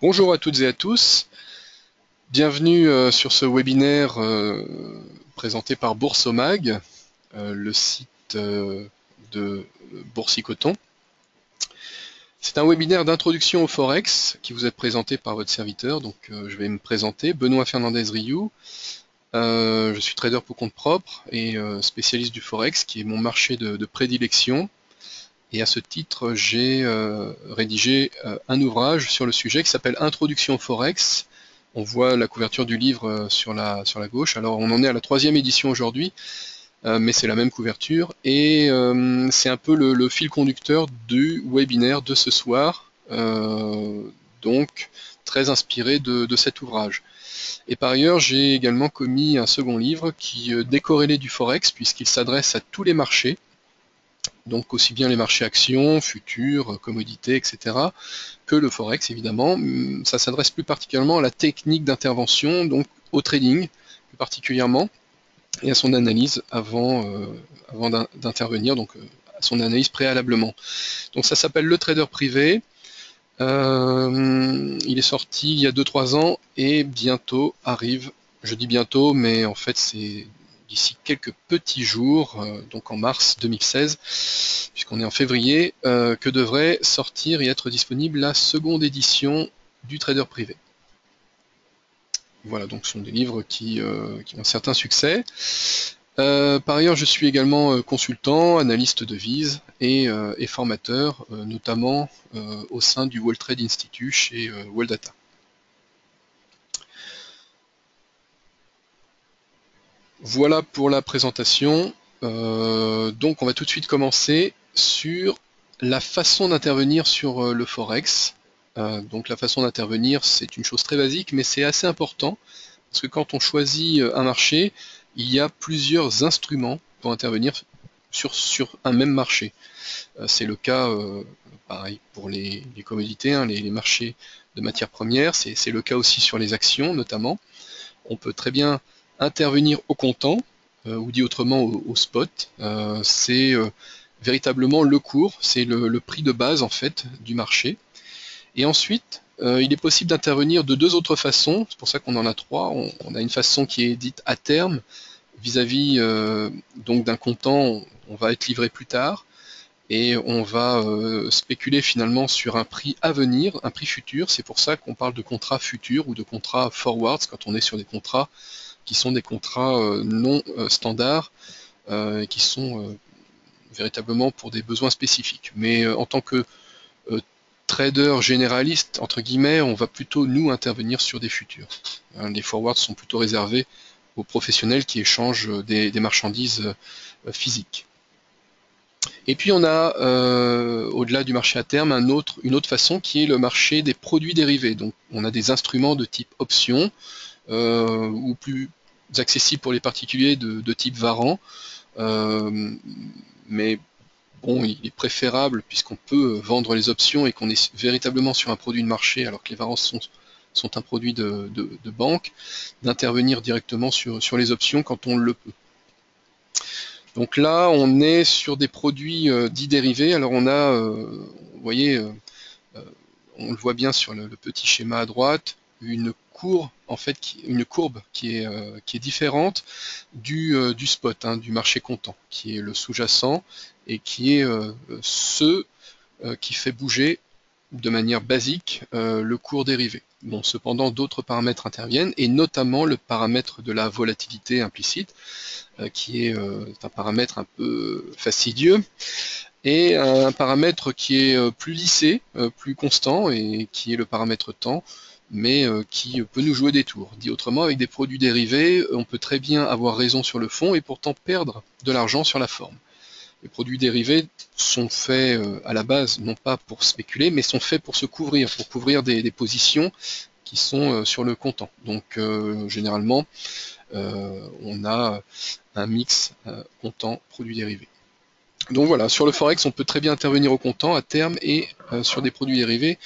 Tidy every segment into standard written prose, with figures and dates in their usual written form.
Bonjour à toutes et à tous, bienvenue sur ce webinaire présenté par Boursomag, le site de Boursicoton. C'est un webinaire d'introduction au Forex qui vous est présenté par votre serviteur, donc je vais me présenter, Benoît Fernandez-Rioux. Je suis trader pour compte propre et spécialiste du Forex, qui est mon marché de prédilection. Et à ce titre, j'ai rédigé un ouvrage sur le sujet qui s'appelle Introduction au Forex. On voit la couverture du livre sur la gauche. Alors on en est à la 3e édition aujourd'hui, mais c'est la même couverture. Et c'est un peu le fil conducteur du webinaire de ce soir, donc très inspiré de cet ouvrage. Et par ailleurs, j'ai également commis un second livre qui est décorrélé du Forex, puisqu'il s'adresse à tous les marchés, donc aussi bien les marchés actions, futurs, commodités, etc., que le Forex, évidemment. Ça s'adresse plus particulièrement à la technique d'intervention, donc au trading, plus particulièrement, et à son analyse avant d'intervenir, donc à son analyse préalablement. Donc ça s'appelle Le Trader Privé. Il est sorti il y a 2-3 ans, et bientôt arrive, je dis bientôt, mais en fait c'est d'ici quelques petits jours, donc en mars 2016, puisqu'on est en février, que devrait sortir et être disponible la seconde édition du Trader Privé. Voilà, donc ce sont des livres qui ont un certain succès. Par ailleurs, je suis également consultant, analyste de devise et formateur, notamment au sein du World Trade Institute chez World Data. Voilà pour la présentation. Donc on va tout de suite commencer sur la façon d'intervenir sur le Forex. Donc la façon d'intervenir, c'est une chose très basique, mais c'est assez important, parce que quand on choisit un marché, il y a plusieurs instruments pour intervenir sur un même marché. C'est le cas, pareil, pour les commodités, hein, les marchés de matières premières, c'est le cas aussi sur les actions notamment. On peut très bien intervenir au comptant, ou dit autrement au spot. C'est véritablement le cours, c'est le prix de base en fait du marché. Et ensuite, il est possible d'intervenir de deux autres façons, c'est pour ça qu'on en a trois. On a une façon qui est dite à terme, vis-à-vis donc d'un comptant, on va être livré plus tard, et on va spéculer finalement sur un prix à venir, un prix futur. C'est pour ça qu'on parle de contrats futurs ou de contrats forwards quand on est sur des contrats qui sont des contrats non standards, qui sont véritablement pour des besoins spécifiques. Mais en tant que trader généraliste, entre guillemets, on va plutôt nous intervenir sur des futurs. Les forwards sont plutôt réservés aux professionnels qui échangent des marchandises physiques. Et puis on a, au-delà du marché à terme, une autre façon qui est le marché des produits dérivés. Donc on a des instruments de type option, ou plus accessible pour les particuliers de type Varan, mais bon, il est préférable, puisqu'on peut vendre les options et qu'on est véritablement sur un produit de marché, alors que les Varans sont un produit de banque, d'intervenir directement sur les options quand on le peut. Donc là, on est sur des produits dits dérivés. Alors on a, vous voyez, on le voit bien sur le petit schéma à droite, une courbe en fait, une courbe qui est différente du spot, hein, du marché comptant, qui est le sous-jacent et qui est ce qui fait bouger de manière basique le cours dérivé. Bon, cependant, d'autres paramètres interviennent, et notamment le paramètre de la volatilité implicite, qui est un paramètre un peu fastidieux, et un paramètre qui est plus lissé, plus constant, et qui est le paramètre temps, mais qui peut nous jouer des tours. Dit autrement, avec des produits dérivés, on peut très bien avoir raison sur le fond et pourtant perdre de l'argent sur la forme. Les produits dérivés sont faits à la base, non pas pour spéculer, mais sont faits pour se couvrir, pour couvrir des positions qui sont sur le comptant. Donc généralement, on a un mix comptant-produits dérivés. Donc voilà, sur le Forex, on peut très bien intervenir au comptant, à terme, et sur des produits dérivés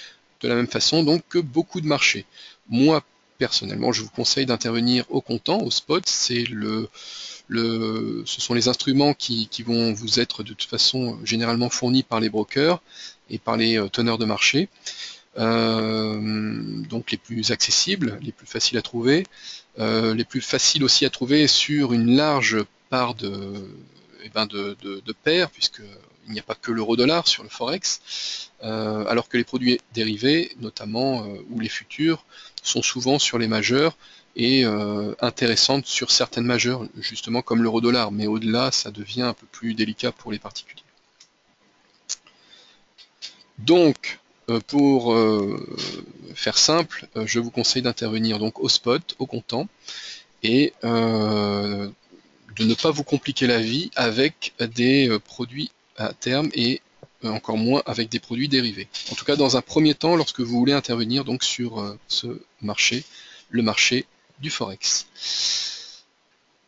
de la même façon donc que beaucoup de marchés. Moi, personnellement, je vous conseille d'intervenir au comptant, au spot. Ce sont les instruments qui vont vous être de toute façon généralement fournis par les brokers et par les teneurs de marché. donc les plus accessibles, les plus faciles à trouver, les plus faciles aussi à trouver sur une large part de paires, puisqu'il n'y a pas que l'euro-dollar sur le Forex, alors que les produits dérivés, notamment, ou les futurs, sont souvent sur les majeurs et intéressantes sur certaines majeures, justement comme l'euro-dollar, mais au-delà, ça devient un peu plus délicat pour les particuliers. Donc, pour faire simple, je vous conseille d'intervenir donc au spot, au comptant, et de ne pas vous compliquer la vie avec des produits à terme et encore moins avec des produits dérivés. En tout cas, dans un premier temps, lorsque vous voulez intervenir donc sur ce marché, le marché du Forex.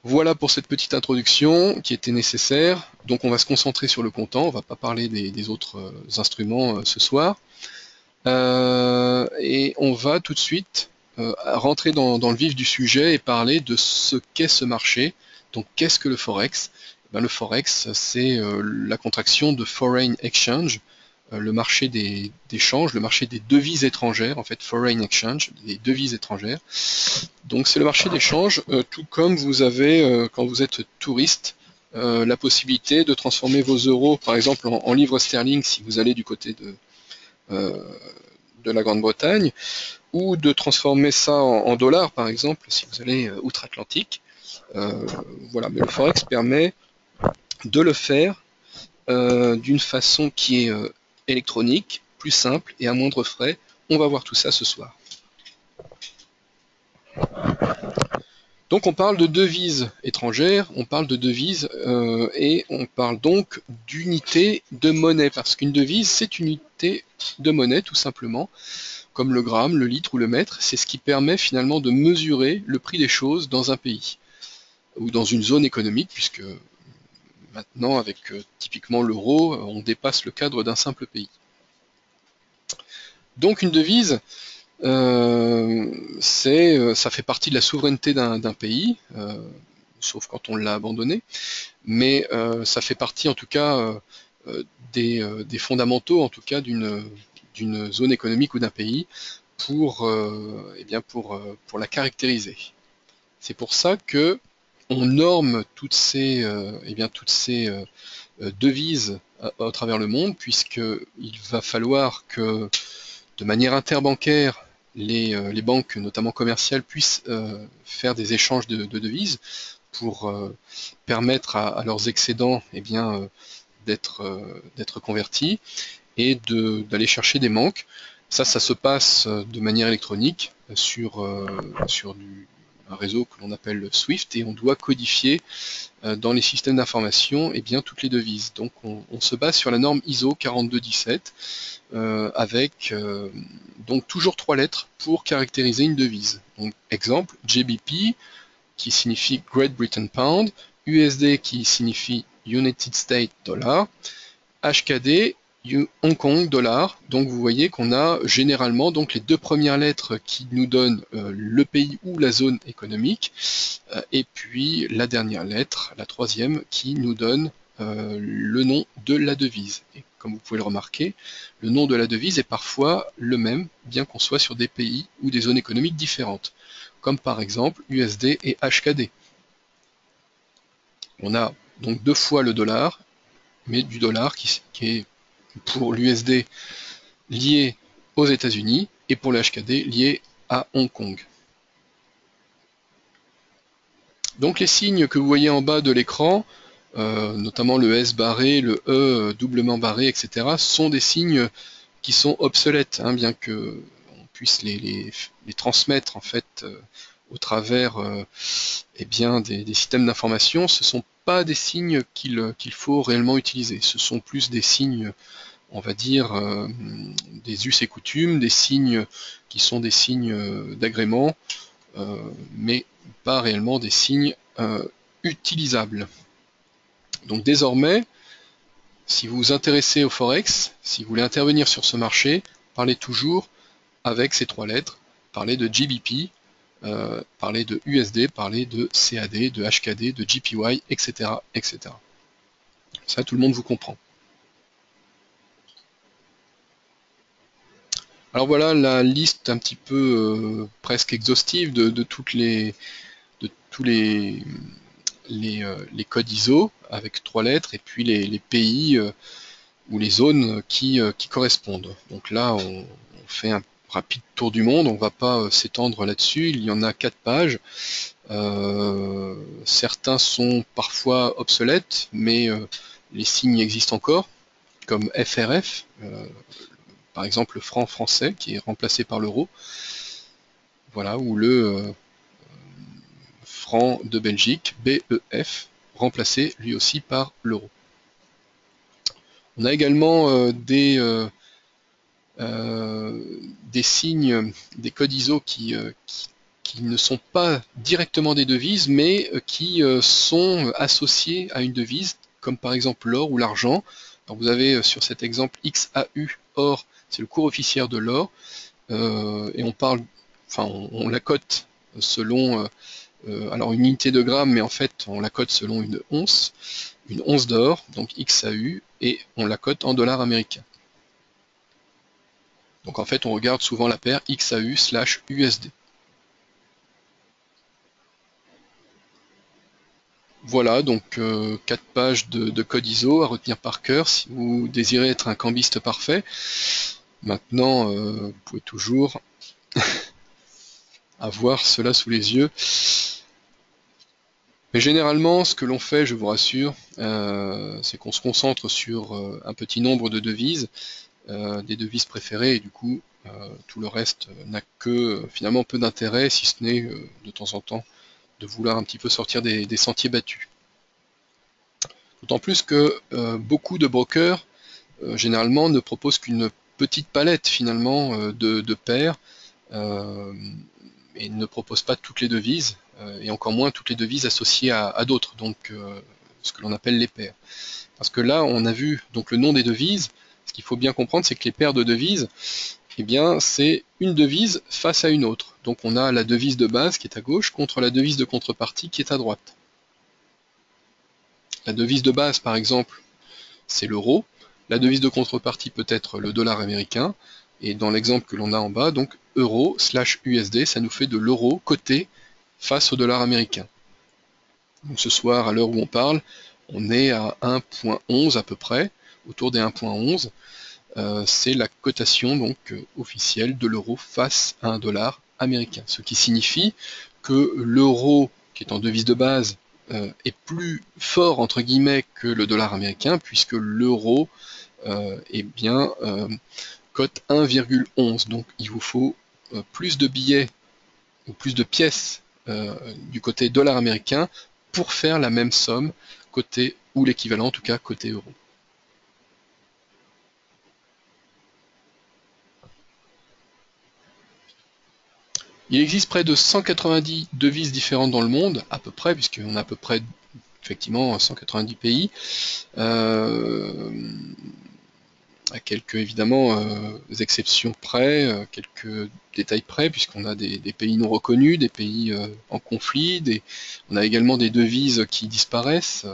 Voilà pour cette petite introduction qui était nécessaire. Donc on va se concentrer sur le comptant, on ne va pas parler des autres instruments ce soir. Et on va tout de suite rentrer dans le vif du sujet et parler de ce qu'est ce marché. Donc qu'est-ce que le Forex? Le Forex, c'est la contraction de Foreign Exchange, le marché d'échange, le marché des devises étrangères, en fait Foreign Exchange, des devises étrangères. Donc c'est le marché d'échange, tout comme vous avez, quand vous êtes touriste, la possibilité de transformer vos euros, par exemple en livres sterling si vous allez du côté de la Grande-Bretagne, ou de transformer ça en dollars, par exemple, si vous allez outre-Atlantique. Voilà, mais le Forex permet de le faire d'une façon qui est électronique, plus simple et à moindre frais. On va voir tout ça ce soir. Donc on parle de devises étrangères, on parle de devises et on parle donc d'unité de monnaie, parce qu'une devise c'est une unité de monnaie tout simplement, comme le gramme, le litre ou le mètre, c'est ce qui permet finalement de mesurer le prix des choses dans un pays, ou dans une zone économique, puisque maintenant avec typiquement l'euro, on dépasse le cadre d'un simple pays. Donc une devise, ça fait partie de la souveraineté d'un pays, sauf quand on l'a abandonné, mais ça fait partie en tout cas des fondamentaux en tout cas d'une zone économique ou d'un pays pour la caractériser. C'est pour ça que on norme toutes ces devises à travers le monde, puisqu'il va falloir que de manière interbancaire, les banques, notamment commerciales, puissent faire des échanges de devises pour permettre à leurs excédents d'être convertis et d'aller chercher des manques. Ça se passe de manière électronique sur un réseau que l'on appelle SWIFT, et on doit codifier dans les systèmes d'information toutes les devises. Donc on se base sur la norme ISO 4217 avec donc toujours 3 lettres pour caractériser une devise. Donc exemple, GBP qui signifie Great Britain Pound, USD qui signifie United States Dollar, HKD Hong Kong dollar. Donc vous voyez qu'on a généralement donc les 2 premières lettres qui nous donnent le pays ou la zone économique, et puis la dernière lettre, la 3e, qui nous donne le nom de la devise. Et comme vous pouvez le remarquer, le nom de la devise est parfois le même, bien qu'on soit sur des pays ou des zones économiques différentes, comme par exemple USD et HKD. On a donc 2 fois le dollar, mais du dollar qui est pour l'USD lié aux États-Unis et pour le HKD lié à Hong Kong. Donc les signes que vous voyez en bas de l'écran, notamment le S barré, le E doublement barré, etc., sont des signes qui sont obsolètes, bien que on puisse les transmettre en fait au travers des systèmes d'information. Ce ne sont pas des signes qu'il faut réellement utiliser. Ce sont plus des signes, on va dire, des us et coutumes, des signes qui sont des signes d'agrément, mais pas réellement des signes utilisables. Donc désormais, si vous vous intéressez au Forex, si vous voulez intervenir sur ce marché, parlez toujours avec ces 3 lettres, parlez de GBP, parlez de USD, parlez de CAD, de HKD, de JPY, etc., etc. Ça, tout le monde vous comprend. Alors voilà la liste un petit peu presque exhaustive de tous les codes ISO avec 3 lettres et puis les pays ou les zones qui correspondent. Donc là, on fait un rapide tour du monde, on ne va pas s'étendre là-dessus, il y en a 4 pages. Certains sont parfois obsolètes, mais les signes existent encore, comme FRF, par exemple le franc français qui est remplacé par l'euro, voilà, ou le franc de Belgique, BEF, remplacé lui aussi par l'euro. On a également des signes, des codes ISO qui ne sont pas directement des devises, mais qui sont associés à une devise, comme par exemple l'or ou l'argent. Vous avez sur cet exemple XAU, or, c'est le cours officiel de l'or, et on parle, enfin on la cote selon alors une unité de gramme, mais en fait on la cote selon une once d'or, donc XAU, et on la cote en dollars américains. Donc en fait on regarde souvent la paire XAU/USD. Voilà, donc 4 pages de code ISO à retenir par cœur si vous désirez être un cambiste parfait. Maintenant, vous pouvez toujours avoir cela sous les yeux. Mais généralement, ce que l'on fait, je vous rassure, c'est qu'on se concentre sur un petit nombre de devises, des devises préférées, et du coup, tout le reste n'a que finalement peu d'intérêt, si ce n'est de temps en temps de vouloir un petit peu sortir des sentiers battus. D'autant plus que beaucoup de brokers, généralement, ne proposent qu'une petite palette finalement de paires, et ne proposent pas toutes les devises, et encore moins toutes les devises associées à d'autres, donc ce que l'on appelle les paires. Parce que là, on a vu donc le nom des devises. Ce qu'il faut bien comprendre, c'est que les paires de devises, eh bien, c'est une devise face à une autre. Donc on a la devise de base qui est à gauche contre la devise de contrepartie qui est à droite. La devise de base, par exemple, c'est l'euro. La devise de contrepartie peut être le dollar américain. Et dans l'exemple que l'on a en bas, donc euro/USD, ça nous fait de l'euro coté face au dollar américain. Donc ce soir, à l'heure où on parle, on est à 1.11 à peu près, autour des 1.11. C'est la cotation donc officielle de l'euro face à un dollar américain. Ce qui signifie que l'euro, qui est en devise de base, est plus fort entre guillemets que le dollar américain, puisque l'euro eh bien, cote 1,11. Donc il vous faut plus de billets ou plus de pièces du côté dollar américain pour faire la même somme côté, ou l'équivalent en tout cas côté euro. Il existe près de 190 devises différentes dans le monde, à peu près, puisqu'on a à peu près effectivement 190 pays, à quelques évidemment exceptions près, quelques détails près, puisqu'on a des pays non reconnus, des pays en conflit, on a également des devises qui disparaissent,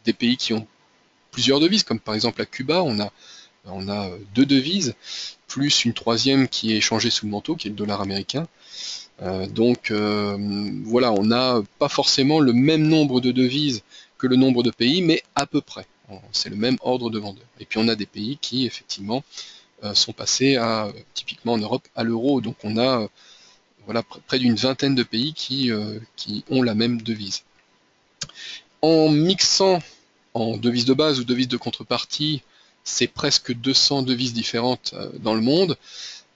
des pays qui ont plusieurs devises, comme par exemple à Cuba, on a 2 devises, plus une troisième qui est échangée sous le manteau, qui est le dollar américain. Donc voilà, on n'a pas forcément le même nombre de devises que le nombre de pays, mais à peu près. C'est le même ordre de grandeur. Et puis on a des pays qui effectivement sont passés typiquement en Europe à l'euro. Donc on a voilà, près d'une vingtaine de pays qui ont la même devise. En mixant en devise de base ou devise de contrepartie, c'est presque 200 devises différentes dans le monde.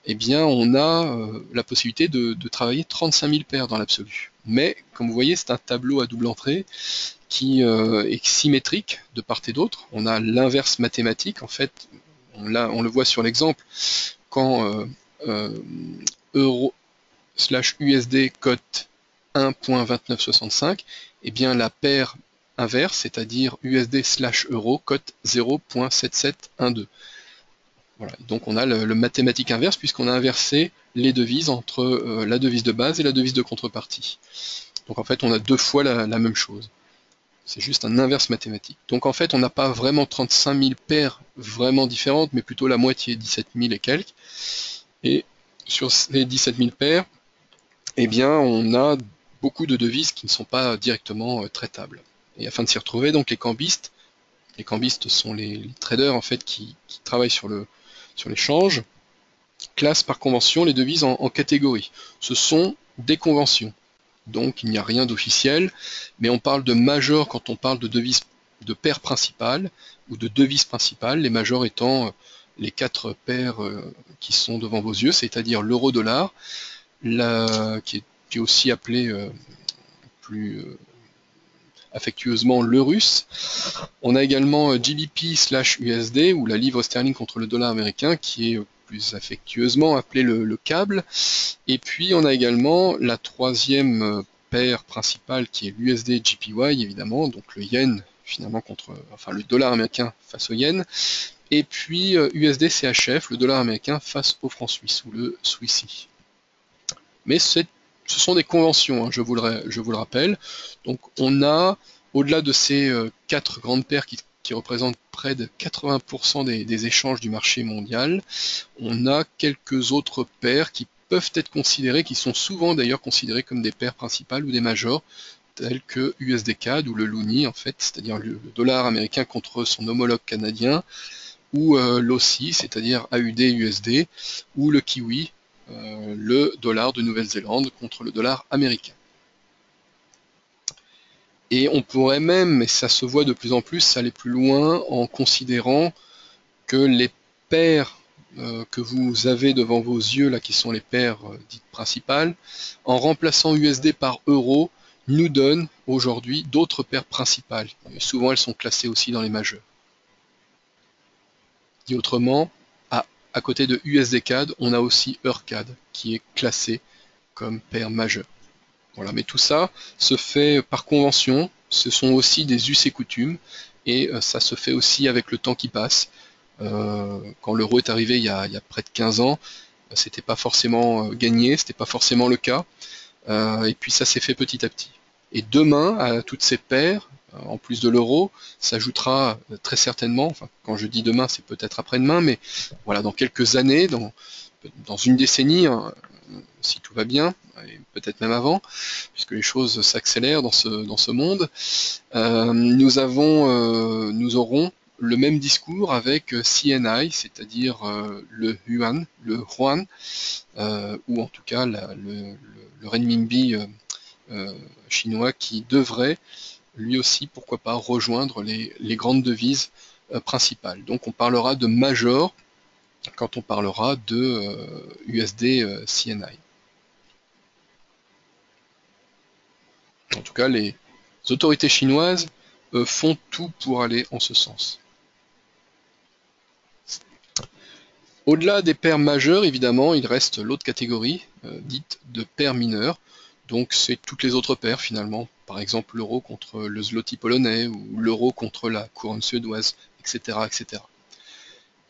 Eh bien, on a la possibilité de travailler 35 000 paires dans l'absolu. Mais, comme vous voyez, c'est un tableau à double entrée qui est symétrique de part et d'autre. On a l'inverse mathématique, en fait, on le voit sur l'exemple, quand euro/USD cote 1.2965, eh bien la paire inverse, c'est-à-dire USD/euro, cote 0.7712. Voilà. Donc on a le mathématique inverse puisqu'on a inversé les devises entre la devise de base et la devise de contrepartie. Donc en fait on a 2 fois la même chose. C'est juste un inverse mathématique. Donc en fait on n'a pas vraiment 35 000 paires vraiment différentes, mais plutôt la moitié, 17 000 et quelques. Et sur ces 17 000 paires, eh bien, on a beaucoup de devises qui ne sont pas directement traitables. Et afin de s'y retrouver, donc les cambistes sont les traders en fait qui travaillent sur l'échange, classent par convention les devises en catégories. Ce sont des conventions. Donc il n'y a rien d'officiel, mais on parle de majors quand on parle de devises de paires principales ou de devises principales, les majors étant les 4 paires qui sont devant vos yeux, c'est-à-dire l'euro-dollar, qui est aussi appelé plus affectueusement le russe. On a également GBP/USD ou la livre sterling contre le dollar américain qui est plus affectueusement appelé le câble. Et puis on a également la troisième paire principale qui est l'USD JPY évidemment, donc le yen finalement enfin le dollar américain face au yen. Et puis USD CHF, le dollar américain face au franc suisse ou le Swissy. Mais ce sont des conventions, hein, je vous le rappelle. Donc on a, au-delà de ces 4 grandes paires qui représentent près de 80% des échanges du marché mondial, on a quelques autres paires qui peuvent être considérées, qui sont souvent d'ailleurs considérées comme des paires principales ou des majors, telles que USD-CAD ou le Loonie en fait, c'est-à-dire le dollar américain contre son homologue canadien, ou l'AUSSI, c'est-à-dire AUD-USD, ou le Kiwi, le dollar de Nouvelle-Zélande contre le dollar américain. Et on pourrait même, et ça se voit de plus en plus, aller plus loin en considérant que les paires que vous avez devant vos yeux, là, qui sont les paires dites principales, en remplaçant USD par euro, nous donnent aujourd'hui d'autres paires principales. Et souvent, elles sont classées aussi dans les majeurs. Dit autrement, à côté de USD-CAD, on a aussi EUR-CAD qui est classé comme paire majeure. Voilà, mais tout ça se fait par convention, ce sont aussi des us et coutumes, et ça se fait aussi avec le temps qui passe. Quand l'euro est arrivé il y a près de 15 ans, c'était pas forcément gagné, c'était pas forcément le cas, et puis ça s'est fait petit à petit. Et demain, à toutes ces paires, en plus de l'euro, s'ajoutera très certainement, enfin quand je dis demain c'est peut-être après-demain, mais voilà, dans quelques années, dans une décennie, hein, si tout va bien, et peut-être même avant, puisque les choses s'accélèrent dans ce monde, nous aurons le même discours avec CNI, c'est-à-dire le yuan, ou en tout cas le renminbi chinois qui devrait lui aussi, pourquoi pas, rejoindre les grandes devises principales. Donc on parlera de major quand on parlera de USD CNI. En tout cas, les autorités chinoises font tout pour aller en ce sens. Au-delà des paires majeures, évidemment, il reste l'autre catégorie, dite de paires mineures. Donc c'est toutes les autres paires finalement, par exemple l'euro contre le zloty polonais ou l'euro contre la couronne suédoise, etc., etc.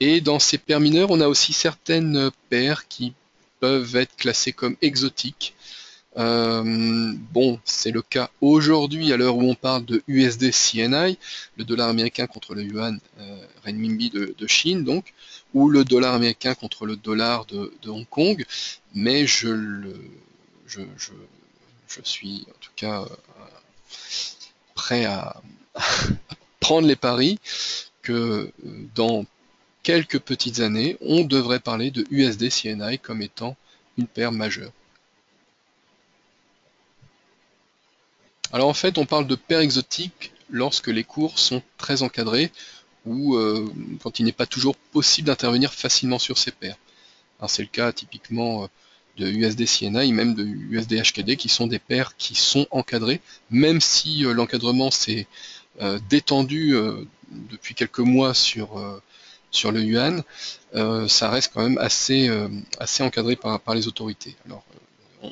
Et dans ces paires mineures, on a aussi certaines paires qui peuvent être classées comme exotiques. Bon, c'est le cas aujourd'hui à l'heure où on parle de USD CNI, le dollar américain contre le yuan renminbi de Chine, donc, ou le dollar américain contre le dollar de Hong Kong, mais je suis en tout cas prêt à prendre les paris que dans quelques petites années, on devrait parler de USD CNI comme étant une paire majeure. Alors en fait, on parle de paires exotiques lorsque les cours sont très encadrés ou quand il n'est pas toujours possible d'intervenir facilement sur ces paires. C'est le cas typiquement de USD CNI, même de USD HKD, qui sont des paires qui sont encadrées, même si l'encadrement s'est détendu depuis quelques mois sur le yuan, ça reste quand même assez encadré par les autorités. Alors,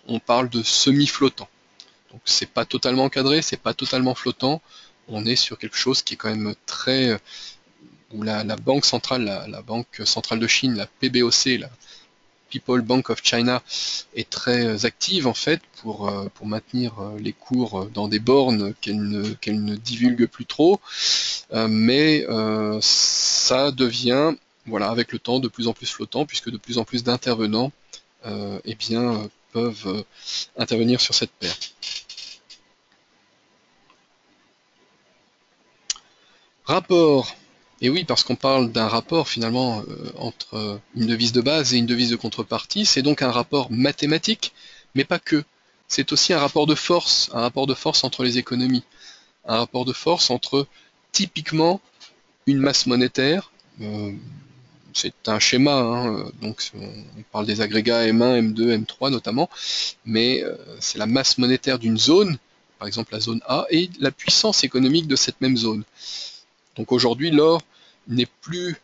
on parle de semi-flottant. Donc c'est pas totalement encadré, c'est pas totalement flottant. On est sur quelque chose qui est quand même très où la banque centrale, la banque centrale de Chine, la PBOC, la People Bank of China, est très active en fait pour maintenir les cours dans des bornes qu'elle ne divulgue plus trop, mais ça devient voilà, avec le temps de plus en plus flottant, puisque de plus en plus d'intervenants eh bien, peuvent intervenir sur cette paire. Rapport. Et oui, parce qu'on parle d'un rapport finalement entre une devise de base et une devise de contrepartie, c'est donc un rapport mathématique, mais pas que. C'est aussi un rapport de force entre les économies, un rapport de force entre typiquement une masse monétaire, c'est un schéma, hein, donc on parle des agrégats M1, M2, M3 notamment, mais c'est la masse monétaire d'une zone, par exemple la zone A, et la puissance économique de cette même zone. Donc aujourd'hui, l'or n'est plus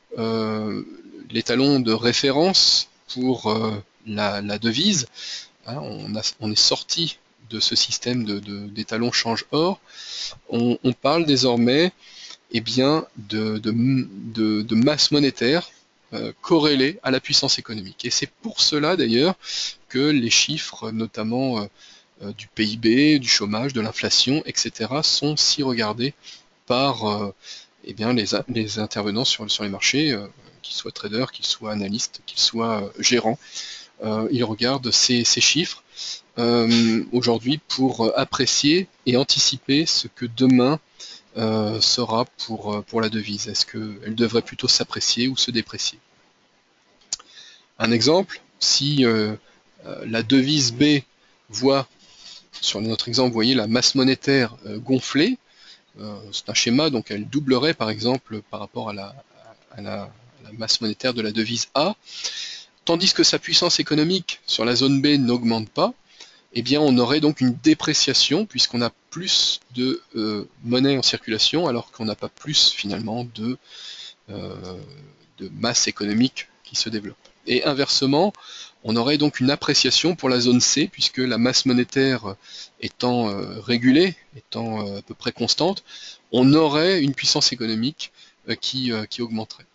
l'étalon de référence pour la devise. Hein, on est sorti de ce système d'étalon change-or. On parle désormais eh bien, de masse monétaire corrélée à la puissance économique. Et c'est pour cela d'ailleurs que les chiffres, notamment du PIB, du chômage, de l'inflation, etc., sont si regardés par eh bien, les intervenants sur les marchés, qu'ils soient traders, qu'ils soient analystes, qu'ils soient gérants. Ils regardent ces chiffres aujourd'hui pour apprécier et anticiper ce que demain sera pour la devise. Est-ce qu'elle devrait plutôt s'apprécier ou se déprécier? Un exemple, si la devise B voit, sur notre exemple, vous voyez la masse monétaire gonfler, c'est un schéma, donc elle doublerait par exemple par rapport à la masse monétaire de la devise A, tandis que sa puissance économique sur la zone B n'augmente pas, eh bien on aurait donc une dépréciation puisqu'on a plus de monnaie en circulation alors qu'on n'a pas plus finalement de masse économique qui se développe. Et inversement, on aurait donc une appréciation pour la zone C, puisque la masse monétaire étant régulée, étant à peu près constante, on aurait une puissance économique qui augmenterait.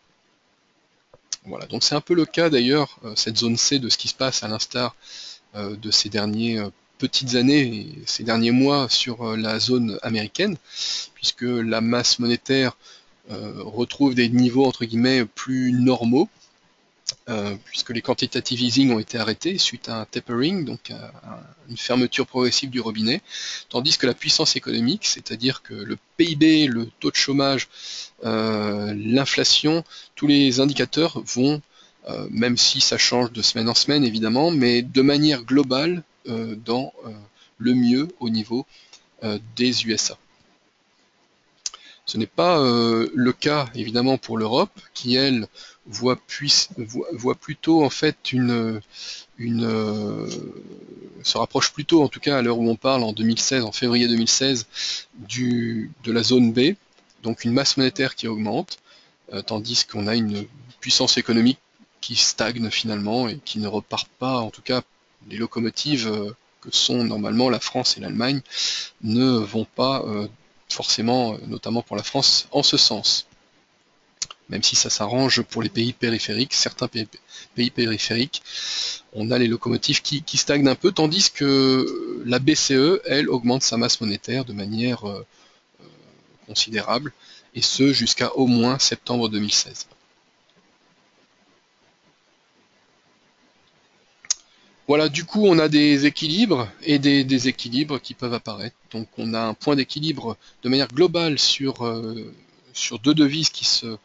Voilà, donc c'est un peu le cas d'ailleurs, cette zone C, de ce qui se passe à l'instar de ces dernières petites années, ces derniers mois sur la zone américaine, puisque la masse monétaire retrouve des niveaux entre guillemets plus normaux, puisque les quantitative easing ont été arrêtés suite à un tapering, donc à une fermeture progressive du robinet, tandis que la puissance économique, c'est-à-dire que le PIB, le taux de chômage, l'inflation, tous les indicateurs vont, même si ça change de semaine en semaine évidemment, mais de manière globale dans le mieux au niveau des USA. Ce n'est pas le cas évidemment pour l'Europe, qui elle voit plutôt en fait se rapproche plutôt, en tout cas à l'heure où on parle, en 2016, en février 2016, de la zone B, donc une masse monétaire qui augmente, tandis qu'on a une puissance économique qui stagne finalement et qui ne repart pas, en tout cas les locomotives que sont normalement la France et l'Allemagne ne vont pas forcément, notamment pour la France, en ce sens. Même si ça s'arrange pour les pays périphériques, certains pays périphériques, on a les locomotives qui stagnent un peu, tandis que la BCE, elle, augmente sa masse monétaire de manière considérable, et ce jusqu'à au moins septembre 2016. Voilà, du coup, on a des équilibres et des déséquilibres qui peuvent apparaître. Donc, on a un point d'équilibre de manière globale sur deux devises qui se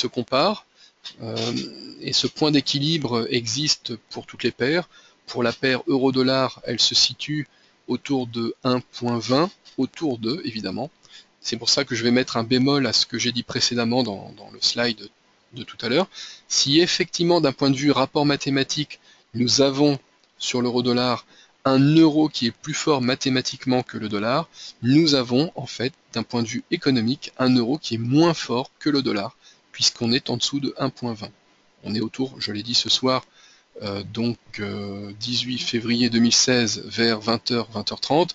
comparent. Et ce point d'équilibre existe pour toutes les paires. Pour la paire euro-dollar, elle se situe autour de 1,20, autour de, évidemment. C'est pour ça que je vais mettre un bémol à ce que j'ai dit précédemment dans le slide de tout à l'heure. Si effectivement, d'un point de vue rapport mathématique, nous avons sur l'euro-dollar un euro qui est plus fort mathématiquement que le dollar, nous avons en fait, d'un point de vue économique, un euro qui est moins fort que le dollar, puisqu'on est en dessous de 1,20. On est autour, je l'ai dit ce soir, donc 18 février 2016 vers 20h, 20h30,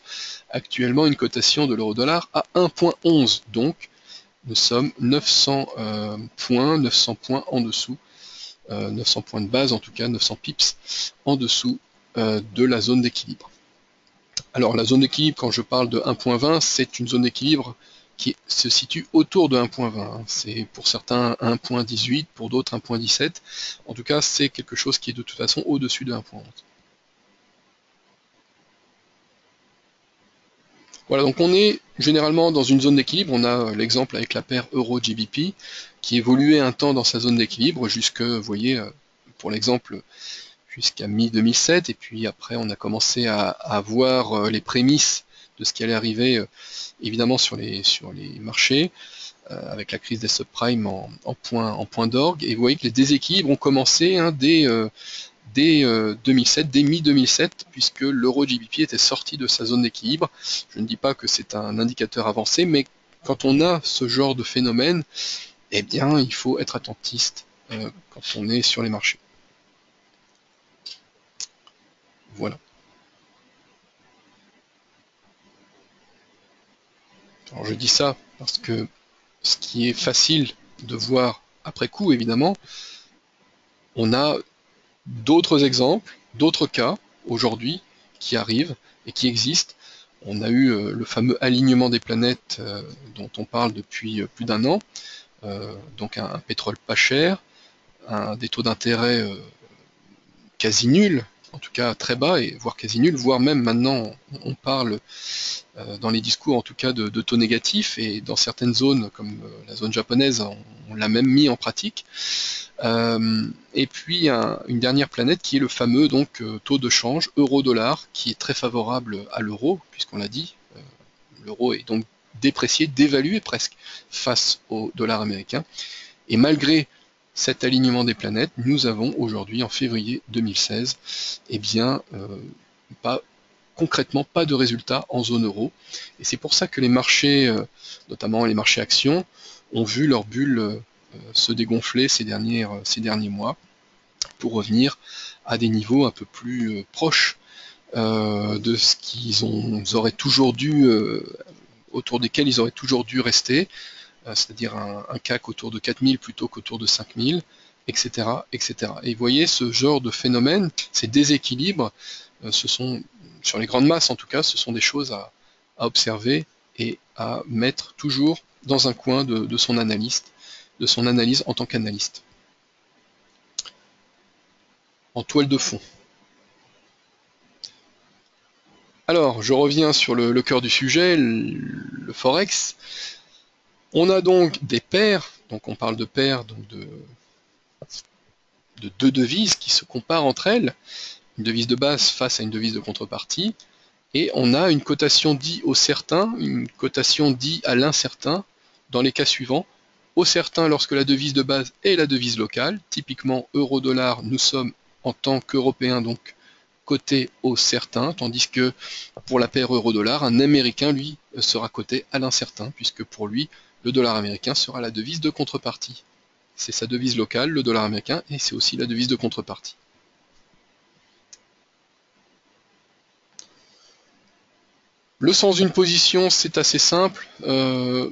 actuellement une cotation de l'euro-dollar à 1,11. Donc nous sommes 900 points en dessous, 900 points de base en tout cas, 900 pips en dessous de la zone d'équilibre. Alors la zone d'équilibre, quand je parle de 1,20, c'est une zone d'équilibre qui se situe autour de 1.20. C'est pour certains 1.18, pour d'autres 1.17. En tout cas, c'est quelque chose qui est de toute façon au-dessus de 1.11. Voilà, donc on est généralement dans une zone d'équilibre. On a l'exemple avec la paire Euro-GBP qui évoluait un temps dans sa zone d'équilibre jusque, vous voyez, pour l'exemple, jusqu'à mi-2007. Et puis après, on a commencé à voir les prémices de ce qui allait arriver, évidemment, sur les marchés, avec la crise des subprimes en point d'orgue. Et vous voyez que les déséquilibres ont commencé dès 2007, dès mi-2007, puisque l'euro-GBP était sorti de sa zone d'équilibre. Je ne dis pas que c'est un indicateur avancé, mais quand on a ce genre de phénomène, eh bien, il faut être attentiste quand on est sur les marchés. Voilà. Alors je dis ça parce que ce qui est facile de voir après coup, évidemment, on a d'autres exemples, d'autres cas aujourd'hui qui arrivent et qui existent. On a eu le fameux alignement des planètes dont on parle depuis plus d'un an, donc un pétrole pas cher, des taux d'intérêt quasi nuls, en tout cas très bas, et voire quasi nuls, voire même maintenant on parle dans les discours en tout cas de taux négatifs, et dans certaines zones comme la zone japonaise, on l'a même mis en pratique. Et puis une dernière planète qui est le fameux donc taux de change euro-dollar qui est très favorable à l'euro, puisqu'on l'a dit, l'euro est donc déprécié, dévalué presque face au dollar américain. Et malgré cet alignement des planètes, nous avons aujourd'hui en février 2016, eh bien, concrètement pas de résultat en zone euro. Et c'est pour ça que les marchés, notamment les marchés actions, ont vu leur bulle se dégonfler ces derniers mois pour revenir à des niveaux un peu plus proches de ce qu'ils auraient toujours dû, autour desquels ils auraient toujours dû rester, c'est-à-dire un CAC autour de 4000 plutôt qu'autour de 5000, etc., etc. Et vous voyez, ce genre de phénomène, ces déséquilibres, ce sont, sur les grandes masses en tout cas, ce sont des choses à observer et à mettre toujours dans un coin de son analyse en tant qu'analyste. En toile de fond. Alors, je reviens sur le cœur du sujet, le Forex. On a donc des paires, donc on parle de paires donc de deux devises qui se comparent entre elles, une devise de base face à une devise de contrepartie, et on a une cotation dit au certain, une cotation dit à l'incertain, dans les cas suivants. Au certain lorsque la devise de base est la devise locale, typiquement euro-dollar, nous sommes en tant qu'Européens donc coté au certain, tandis que pour la paire euro-dollar, un Américain, lui, sera coté à l'incertain, puisque pour lui, le dollar américain sera la devise de contrepartie. C'est sa devise locale, le dollar américain, et c'est aussi la devise de contrepartie. Le sens d'une position, c'est assez simple. Je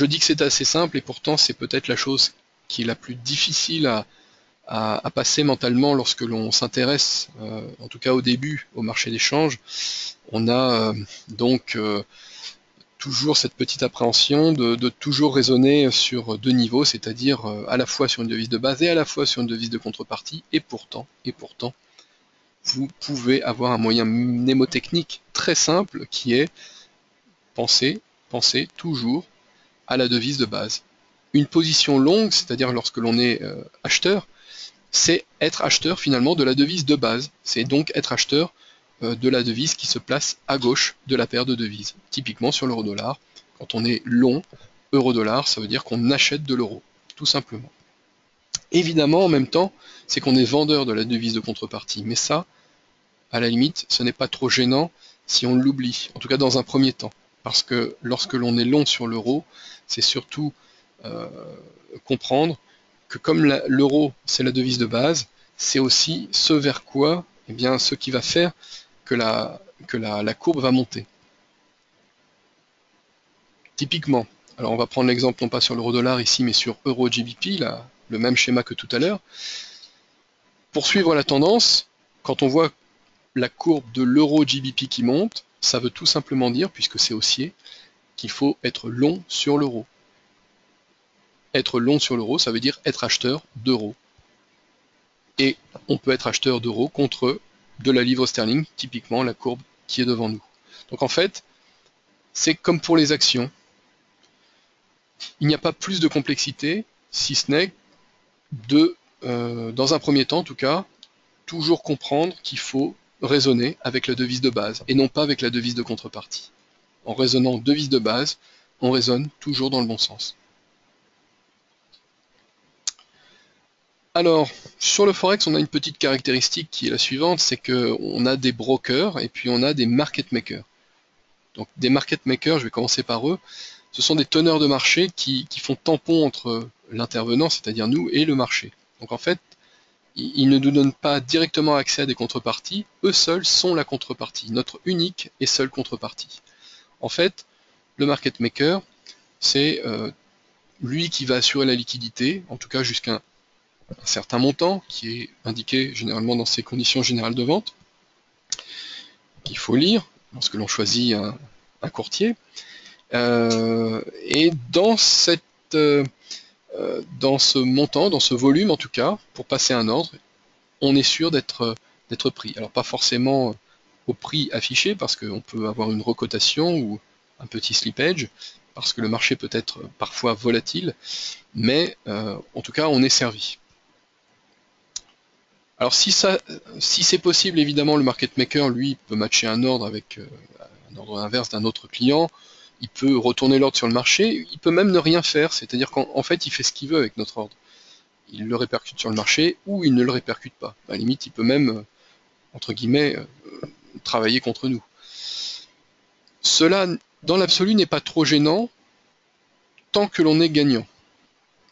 dis que c'est assez simple, et pourtant c'est peut-être la chose qui est la plus difficile à passer mentalement lorsque l'on s'intéresse, en tout cas au début, au marché d'échange. On a donc toujours cette petite appréhension de toujours raisonner sur deux niveaux, c'est-à-dire à la fois sur une devise de base et à la fois sur une devise de contrepartie, et pourtant, vous pouvez avoir un moyen mnémotechnique très simple qui est penser toujours à la devise de base. Une position longue, c'est-à-dire lorsque l'on est acheteur, c'est être acheteur finalement de la devise de base. C'est donc être acheteur de la devise qui se place à gauche de la paire de devises. Typiquement sur l'euro-dollar, quand on est long euro-dollar, ça veut dire qu'on achète de l'euro, tout simplement. Évidemment, en même temps, c'est qu'on est vendeur de la devise de contrepartie. Mais ça, à la limite, ce n'est pas trop gênant si on l'oublie, en tout cas dans un premier temps. Parce que lorsque l'on est long sur l'euro, c'est surtout comprendre que comme l'euro, c'est la devise de base, c'est aussi ce vers quoi, eh bien, ce qui va faire que la courbe va monter. Typiquement, alors on va prendre l'exemple non pas sur l'euro-dollar ici, mais sur euro-GBP, le même schéma que tout à l'heure. Pour suivre la tendance, quand on voit la courbe de l'euro-GBP qui monte, ça veut tout simplement dire, puisque c'est haussier, qu'il faut être long sur l'euro. Être long sur l'euro, ça veut dire être acheteur d'euros. Et on peut être acheteur d'euros contre de la livre sterling, typiquement la courbe qui est devant nous. Donc en fait, c'est comme pour les actions. Il n'y a pas plus de complexité, si ce n'est dans un premier temps en tout cas, toujours comprendre qu'il faut raisonner avec la devise de base et non pas avec la devise de contrepartie. En raisonnant devise de base, on raisonne toujours dans le bon sens. Alors, sur le Forex, on a une petite caractéristique qui est la suivante, c'est qu'on a des brokers et puis on a des market makers. Donc des market makers, je vais commencer par eux, ce sont des teneurs de marché qui font tampon entre l'intervenant, c'est-à-dire nous, et le marché. Donc en fait, ils ne nous donnent pas directement accès à des contreparties, eux seuls sont la contrepartie, notre unique et seule contrepartie. En fait, le market maker, c'est lui qui va assurer la liquidité, en tout cas jusqu'à un certain montant, qui est indiqué généralement dans ses conditions générales de vente, qu'il faut lire lorsque l'on choisit un courtier. Et dans ce montant, dans ce volume en tout cas, pour passer un ordre, on est sûr d'être pris. Alors pas forcément au prix affiché, parce qu'on peut avoir une recotation ou un petit slippage, parce que le marché peut être parfois volatile, mais en tout cas on est servi. Alors si c'est possible, évidemment, le market maker, lui, peut matcher un ordre avec un ordre inverse d'un autre client, il peut retourner l'ordre sur le marché, il peut même ne rien faire, c'est-à-dire qu'en fait, il fait ce qu'il veut avec notre ordre. Il le répercute sur le marché ou il ne le répercute pas. À la limite, il peut même, entre guillemets, travailler contre nous. Cela, dans l'absolu, n'est pas trop gênant tant que l'on est gagnant.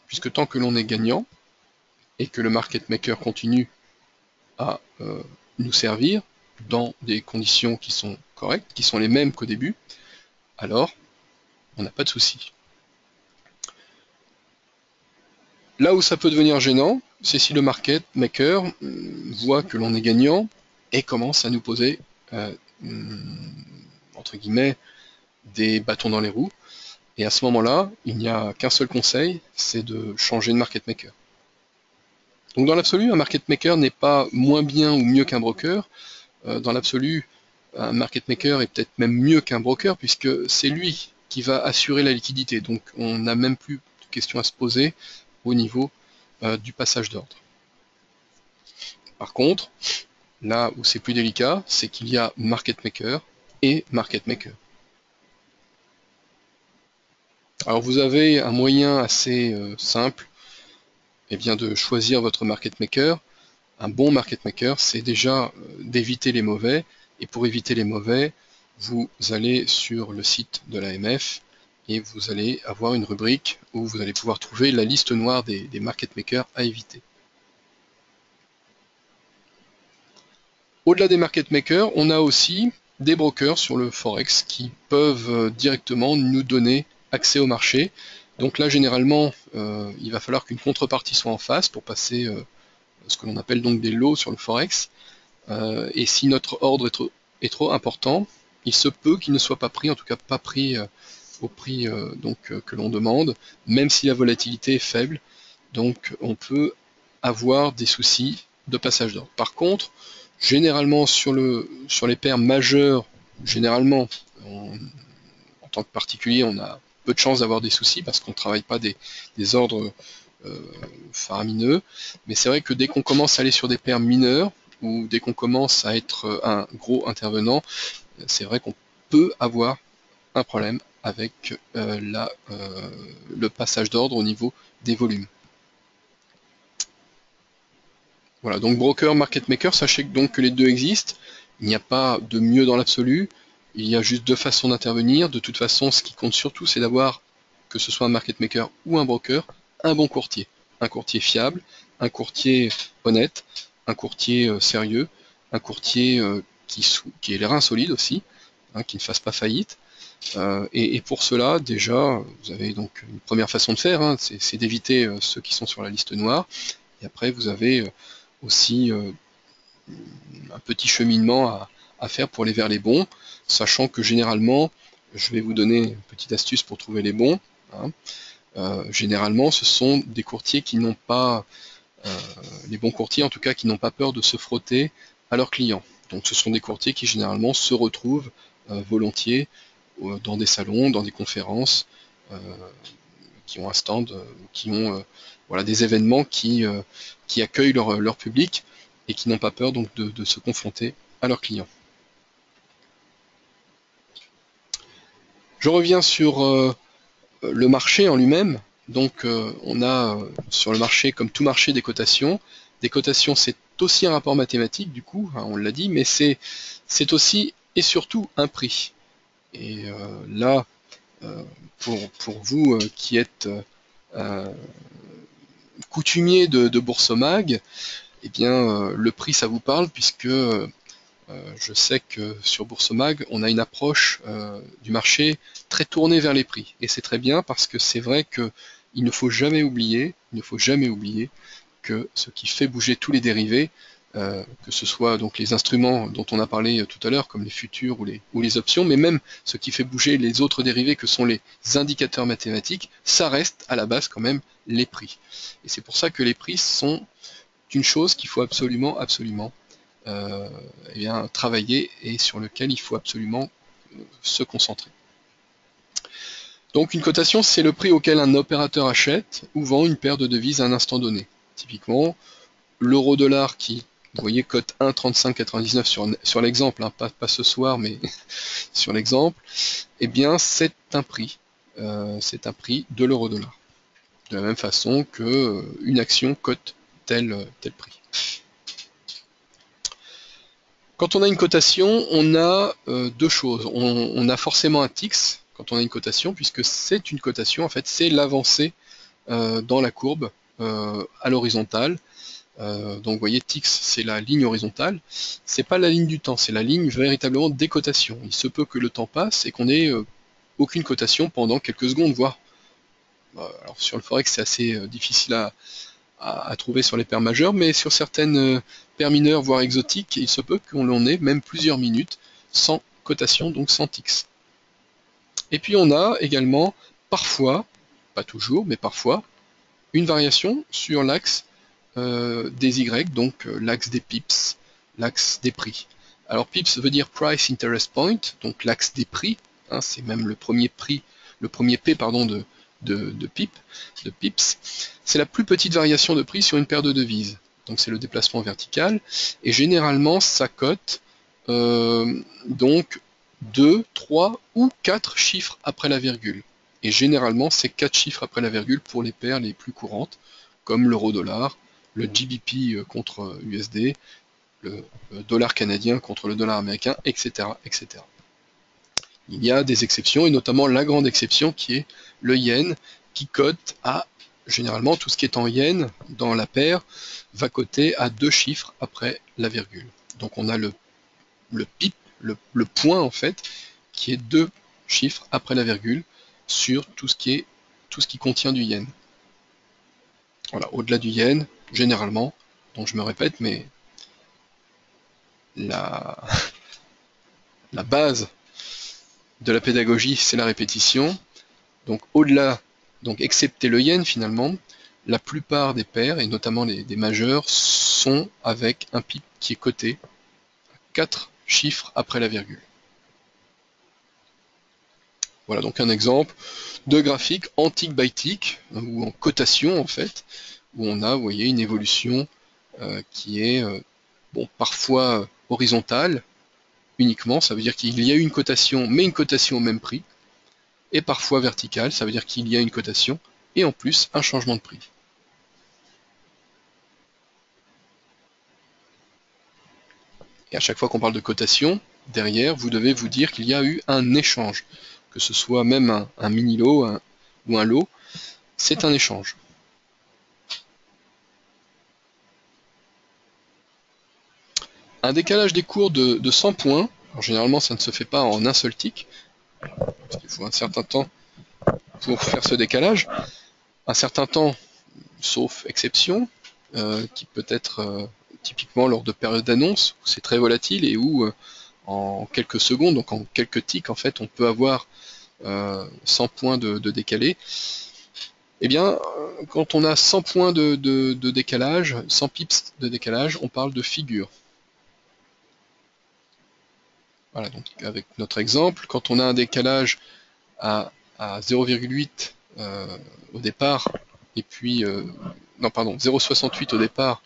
Puisque tant que l'on est gagnant, et que le market maker continue à nous servir dans des conditions qui sont correctes, qui sont les mêmes qu'au début, alors on n'a pas de souci. Là où ça peut devenir gênant, c'est si le market maker voit que l'on est gagnant et commence à nous poser, entre guillemets, des bâtons dans les roues. Et à ce moment-là, il n'y a qu'un seul conseil, c'est de changer de market maker. Donc dans l'absolu, un market maker n'est pas moins bien ou mieux qu'un broker. Dans l'absolu, un market maker est peut-être même mieux qu'un broker, puisque c'est lui qui va assurer la liquidité. Donc on n'a même plus de questions à se poser au niveau du passage d'ordre. Par contre, là où c'est plus délicat, c'est qu'il y a market maker et market maker. Alors vous avez un moyen assez simple, eh bien, de choisir votre market maker. Un bon market maker, c'est déjà d'éviter les mauvais, et pour éviter les mauvais, vous allez sur le site de l'AMF et vous allez avoir une rubrique où vous allez pouvoir trouver la liste noire des market makers à éviter. Au-delà des market makers, on a aussi des brokers sur le Forex qui peuvent directement nous donner accès au marché. Donc là, généralement, il va falloir qu'une contrepartie soit en face pour passer ce que l'on appelle donc des lots sur le Forex. Et si notre ordre est trop important, il se peut qu'il ne soit pas pris, en tout cas pas pris au prix que l'on demande, même si la volatilité est faible. Donc on peut avoir des soucis de passage d'ordre. Par contre, généralement sur les paires majeures, généralement, en tant que particulier, on a peu de chances d'avoir des soucis parce qu'on ne travaille pas des ordres faramineux. Mais c'est vrai que dès qu'on commence à aller sur des paires mineures, ou dès qu'on commence à être un gros intervenant, c'est vrai qu'on peut avoir un problème avec le passage d'ordre au niveau des volumes. Voilà, donc broker, market maker, sachez donc que les deux existent. Il n'y a pas de mieux dans l'absolu. Il y a juste deux façons d'intervenir. De toute façon, ce qui compte surtout, c'est d'avoir, que ce soit un market maker ou un broker, un bon courtier. Un courtier fiable, un courtier honnête, un courtier sérieux, un courtier qui ait les reins solides aussi, hein, qui ne fasse pas faillite. Et pour cela, déjà, vous avez donc une première façon de faire, hein, c'est d'éviter ceux qui sont sur la liste noire. Et après, vous avez aussi un petit cheminement à faire pour aller vers les bons, sachant que généralement, je vais vous donner une petite astuce pour trouver les bons. Hein. Généralement, ce sont des courtiers qui n'ont pas, les bons courtiers en tout cas, qui n'ont pas peur de se frotter à leurs clients. Donc ce sont des courtiers qui généralement se retrouvent volontiers dans des salons, dans des conférences, qui ont un stand, qui ont voilà, des événements qui accueillent leur public et qui n'ont pas peur donc de se confronter à leurs clients. Je reviens sur le marché en lui-même. Donc on a sur le marché, comme tout marché, des cotations. Des cotations, c'est aussi un rapport mathématique, du coup, hein, on l'a dit, mais c'est aussi et surtout un prix. Et là, pour vous qui êtes coutumier de Boursorama, eh bien, le prix, ça vous parle, puisque je sais que sur Boursorama, on a une approche du marché très tournée vers les prix. Et c'est très bien parce que c'est vrai qu'il ne faut jamais oublier, que ce qui fait bouger tous les dérivés, que ce soit donc les instruments dont on a parlé tout à l'heure, comme les futurs ou les options, mais même ce qui fait bouger les autres dérivés, que sont les indicateurs mathématiques, ça reste à la base quand même les prix. Et c'est pour ça que les prix sont une chose qu'il faut absolument eh bien, travailler et sur lequel il faut absolument se concentrer. Donc une cotation, c'est le prix auquel un opérateur achète ou vend une paire de devises à un instant donné. Typiquement, l'euro-dollar qui, vous voyez, cote 1,3599 sur l'exemple, hein, pas ce soir, mais sur l'exemple, eh bien c'est un prix de l'euro-dollar. De la même façon qu'une action cote tel prix. Quand on a une cotation, on a deux choses. On a forcément un TIX quand on a une cotation, puisque c'est une cotation, en fait, c'est l'avancée dans la courbe à l'horizontale. Donc vous voyez, TIX, c'est la ligne horizontale. C'est pas la ligne du temps, c'est la ligne véritablement des cotations. Il se peut que le temps passe et qu'on ait aucune cotation pendant quelques secondes, voire. Alors sur le Forex, c'est assez difficile à trouver sur les paires majeures, mais sur certaines paires mineures, voire exotiques, il se peut qu'on en ait même plusieurs minutes sans cotation, donc sans TIX. Et puis on a également, parfois, pas toujours, mais parfois, une variation sur l'axe des Y, donc l'axe des pips, l'axe des prix. Alors pips veut dire Price Interest Point, donc l'axe des prix, hein, c'est même le premier P de pips, c'est la plus petite variation de prix sur une paire de devises. Donc c'est le déplacement vertical, et généralement ça cote donc 2, 3 ou 4 chiffres après la virgule. Et généralement c'est 4 chiffres après la virgule pour les paires les plus courantes, comme l'euro-dollar, le GBP contre USD, le dollar canadien contre le dollar américain, etc., etc. Il y a des exceptions, et notamment la grande exception qui est le yen, qui cote à, généralement, tout ce qui est en yen dans la paire va coter à 2 chiffres après la virgule. Donc on a le pip, le point en fait, qui est 2 chiffres après la virgule sur tout ce qui contient du yen. Voilà, au-delà du yen, généralement, donc je me répète, mais la base de la pédagogie, c'est la répétition. Donc au-delà, donc excepté le yen finalement, la plupart des paires, et notamment des majeures, sont avec un pip qui est coté à 4 chiffres après la virgule. Voilà donc un exemple de graphique en tick by tick, ou en cotation en fait, où on a, vous voyez, une évolution qui est bon, parfois horizontale uniquement, ça veut dire qu'il y a eu une cotation, mais une cotation au même prix, et parfois verticale, ça veut dire qu'il y a une cotation, et en plus un changement de prix. Et à chaque fois qu'on parle de cotation, derrière, vous devez vous dire qu'il y a eu un échange, que ce soit même un mini-lot ou un lot, c'est un échange. Un décalage des cours de 100 points, alors généralement ça ne se fait pas en un seul tick, parce qu'il faut un certain temps pour faire ce décalage, un certain temps, sauf exception, qui peut être typiquement lors de périodes d'annonce, où c'est très volatile et où en quelques secondes, donc en quelques ticks en fait, on peut avoir 100 points de décalé. Eh bien, quand on a 100 points de décalage, 100 pips de décalage, on parle de figure. Voilà, donc avec notre exemple, quand on a un décalage à 0,8 au départ, et puis, non pardon, 0,68 au départ,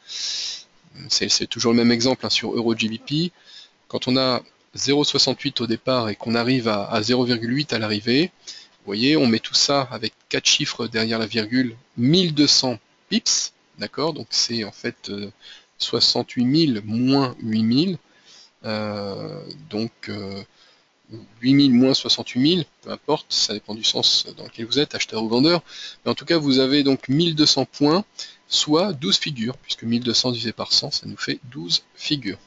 c'est toujours le même exemple hein, sur EuroGBP, quand on a 0,68 au départ et qu'on arrive à 0,8 à l'arrivée, vous voyez, on met tout ça avec 4 chiffres derrière la virgule, 1200 pips, d'accord, donc c'est en fait 68 000 moins 8000, donc 8000 moins 68 000, peu importe, ça dépend du sens dans lequel vous êtes, acheteur ou vendeur, mais en tout cas vous avez donc 1200 points, soit 12 figures, puisque 1200 divisé par 100, ça nous fait 12 figures.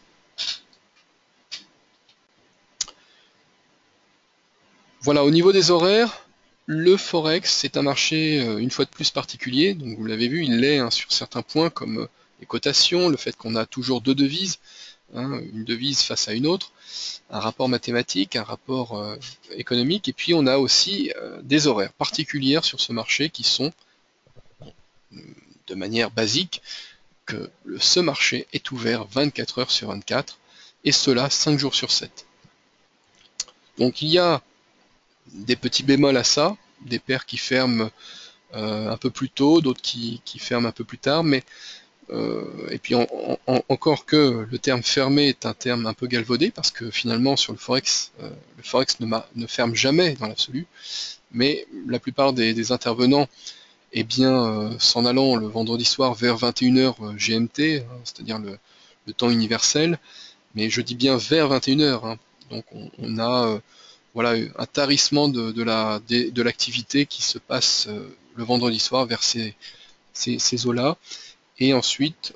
Voilà, au niveau des horaires, le Forex, c'est un marché, une fois de plus, particulier. Donc vous l'avez vu, il l'est hein, sur certains points, comme les cotations, le fait qu'on a toujours deux devises, hein, une devise face à une autre, un rapport mathématique, un rapport économique, et puis on a aussi des horaires particulières sur ce marché qui sont, de manière basique, que ce marché est ouvert 24 heures sur 24, et cela 5 jours sur 7. Donc il y a des petits bémols à ça, des paires qui ferment un peu plus tôt, d'autres qui ferment un peu plus tard, mais et puis encore que le terme fermé est un terme un peu galvaudé, parce que finalement sur le Forex ne ferme jamais dans l'absolu, mais la plupart des intervenants, eh bien, s'en allant le vendredi soir vers 21 h GMT, hein, c'est-à-dire le temps universel, mais je dis bien vers 21 h, hein, donc on a voilà, un tarissement de l'activité qui se passe le vendredi soir vers ces eaux-là. Et ensuite,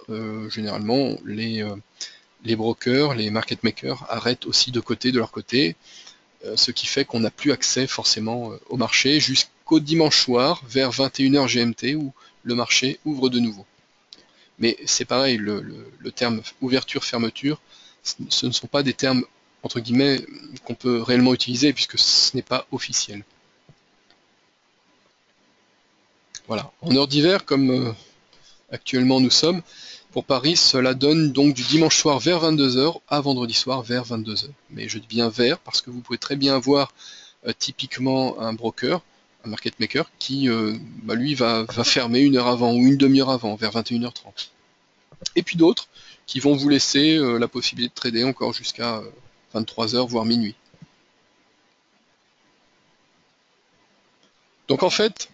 généralement, les brokers, les market makers arrêtent aussi de leur côté, ce qui fait qu'on n'a plus accès forcément au marché jusqu'au dimanche soir vers 21 h GMT où le marché ouvre de nouveau. Mais c'est pareil, le terme ouverture-fermeture, ce ne sont pas des termes entre guillemets qu'on peut réellement utiliser puisque ce n'est pas officiel. Voilà. En heure d'hiver, comme actuellement nous sommes, pour Paris, cela donne donc du dimanche soir vers 22 h à vendredi soir vers 22 h. Mais je dis bien vers parce que vous pouvez très bien voir typiquement un broker, un market maker, qui lui va fermer une heure avant ou une demi-heure avant, vers 21 h 30. Et puis d'autres qui vont vous laisser la possibilité de trader encore jusqu'à 23 h, voire minuit. Donc en fait,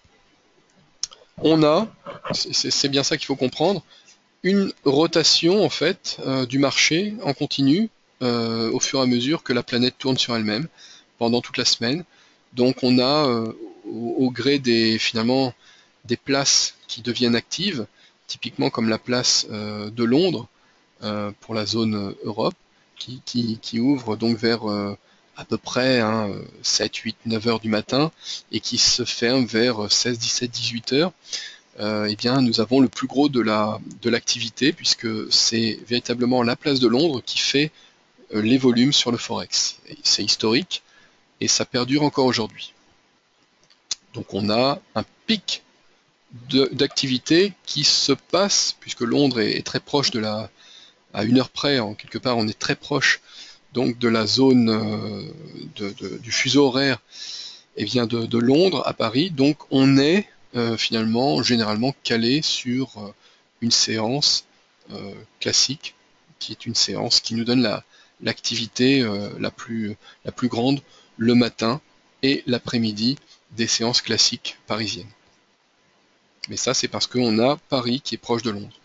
on a, c'est bien ça qu'il faut comprendre, une rotation en fait du marché en continu au fur et à mesure que la planète tourne sur elle-même pendant toute la semaine. Donc on a au gré finalement des places qui deviennent actives, typiquement comme la place de Londres pour la zone Europe, qui ouvre donc vers à peu près 7, 8, 9 heures du matin et qui se ferme vers 16, 17, 18 heures. Eh bien, nous avons le plus gros de l'activité puisque c'est véritablement la place de Londres qui fait les volumes sur le Forex. C'est historique et ça perdure encore aujourd'hui. Donc on a un pic d'activité qui se passe, puisque Londres est très proche à une heure près, en quelque part on est très proche donc de la zone du fuseau horaire de Londres à Paris, donc on est finalement généralement calé sur une séance classique, qui est une séance qui nous donne l'activité la plus grande le matin et l'après-midi des séances classiques parisiennes. Mais ça c'est parce qu'on a Paris qui est proche de Londres.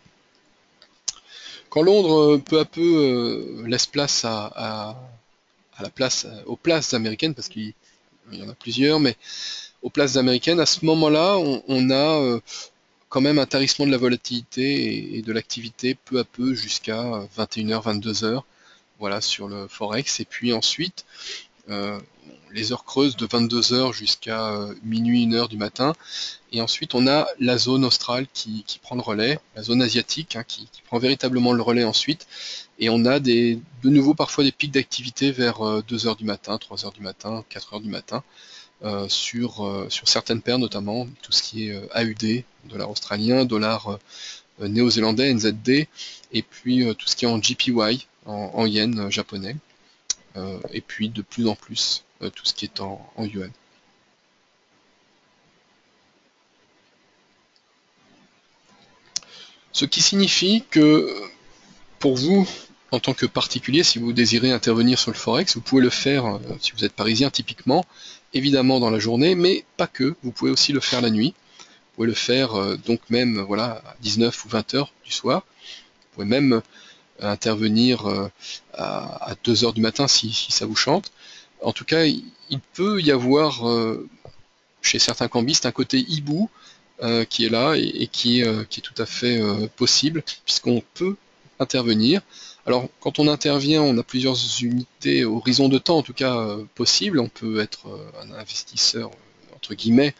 Quand Londres peu à peu laisse place aux places américaines, parce qu'il y en a plusieurs, mais aux places américaines, à ce moment-là, on a quand même un tarissement de la volatilité et de l'activité peu à peu jusqu'à 21 h, 22 h, voilà, sur le Forex. Et puis ensuite, les heures creuses de 22 heures jusqu'à minuit, 1 heure du matin. Et ensuite, on a la zone australe qui prend le relais, la zone asiatique qui prend véritablement le relais ensuite. Et on a de nouveau parfois des pics d'activité vers 2 heures du matin, 3 heures du matin, 4 heures du matin, sur certaines paires notamment, tout ce qui est AUD, dollar australien, dollar néo-zélandais, NZD, et puis tout ce qui est en JPY, en yen japonais, et puis de plus en plus tout ce qui est en yuan. Ce qui signifie que pour vous, en tant que particulier, si vous désirez intervenir sur le Forex, vous pouvez le faire si vous êtes parisien typiquement, évidemment dans la journée, mais pas que, vous pouvez aussi le faire la nuit. Vous pouvez le faire donc même voilà, à 19 ou 20 heures du soir. Vous pouvez même intervenir à 2 heures du matin si ça vous chante. En tout cas, il peut y avoir chez certains cambistes un côté hibou qui est là et qui est tout à fait possible, puisqu'on peut intervenir. Alors, quand on intervient, on a plusieurs unités, horizons de temps en tout cas possibles. On peut être un investisseur entre guillemets,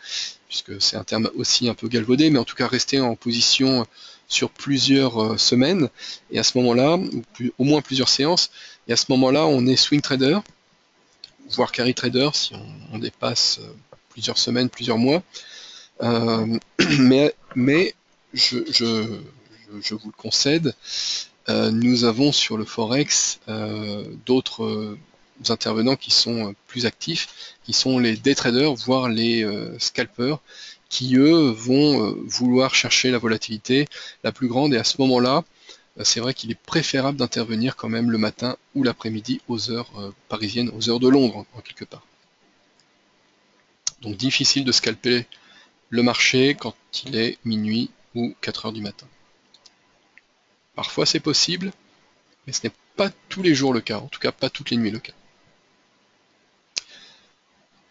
puisque c'est un terme aussi un peu galvaudé, mais en tout cas rester en position sur plusieurs semaines, et à ce moment-là, ou au moins plusieurs séances, et à ce moment-là, on est swing trader, voire carry trader si on dépasse plusieurs semaines, plusieurs mois. Mais je vous le concède, nous avons sur le Forex d'autres intervenants qui sont plus actifs, qui sont les day traders, voire les scalpers, qui eux vont vouloir chercher la volatilité la plus grande, et à ce moment-là, c'est vrai qu'il est préférable d'intervenir quand même le matin ou l'après-midi aux heures parisiennes, aux heures de Londres en quelque part. Donc difficile de scalper le marché quand il est minuit ou 4 heures du matin. Parfois c'est possible, mais ce n'est pas tous les jours le cas, en tout cas pas toutes les nuits le cas.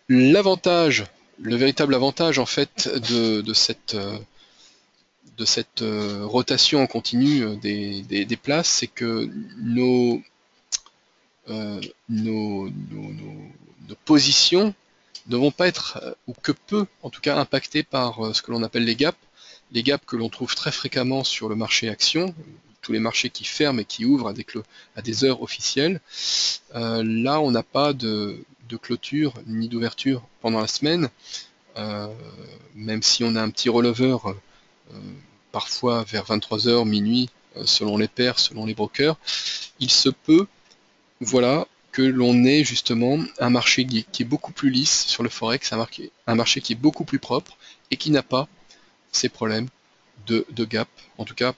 L'avantage, le véritable avantage en fait de cette rotation en continu des places, c'est que nos positions ne vont pas être, ou que peu en tout cas, impactées par ce que l'on appelle les gaps que l'on trouve très fréquemment sur le marché action, tous les marchés qui ferment et qui ouvrent à des heures officielles. Là, on n'a pas de clôture ni d'ouverture pendant la semaine, même si on a un petit rollover parfois vers 23 heures, minuit, selon les paires, selon les brokers, il se peut, voilà, que l'on ait justement un marché qui est beaucoup plus lisse sur le Forex, un marché qui est beaucoup plus propre et qui n'a pas ces problèmes de gap, en tout cas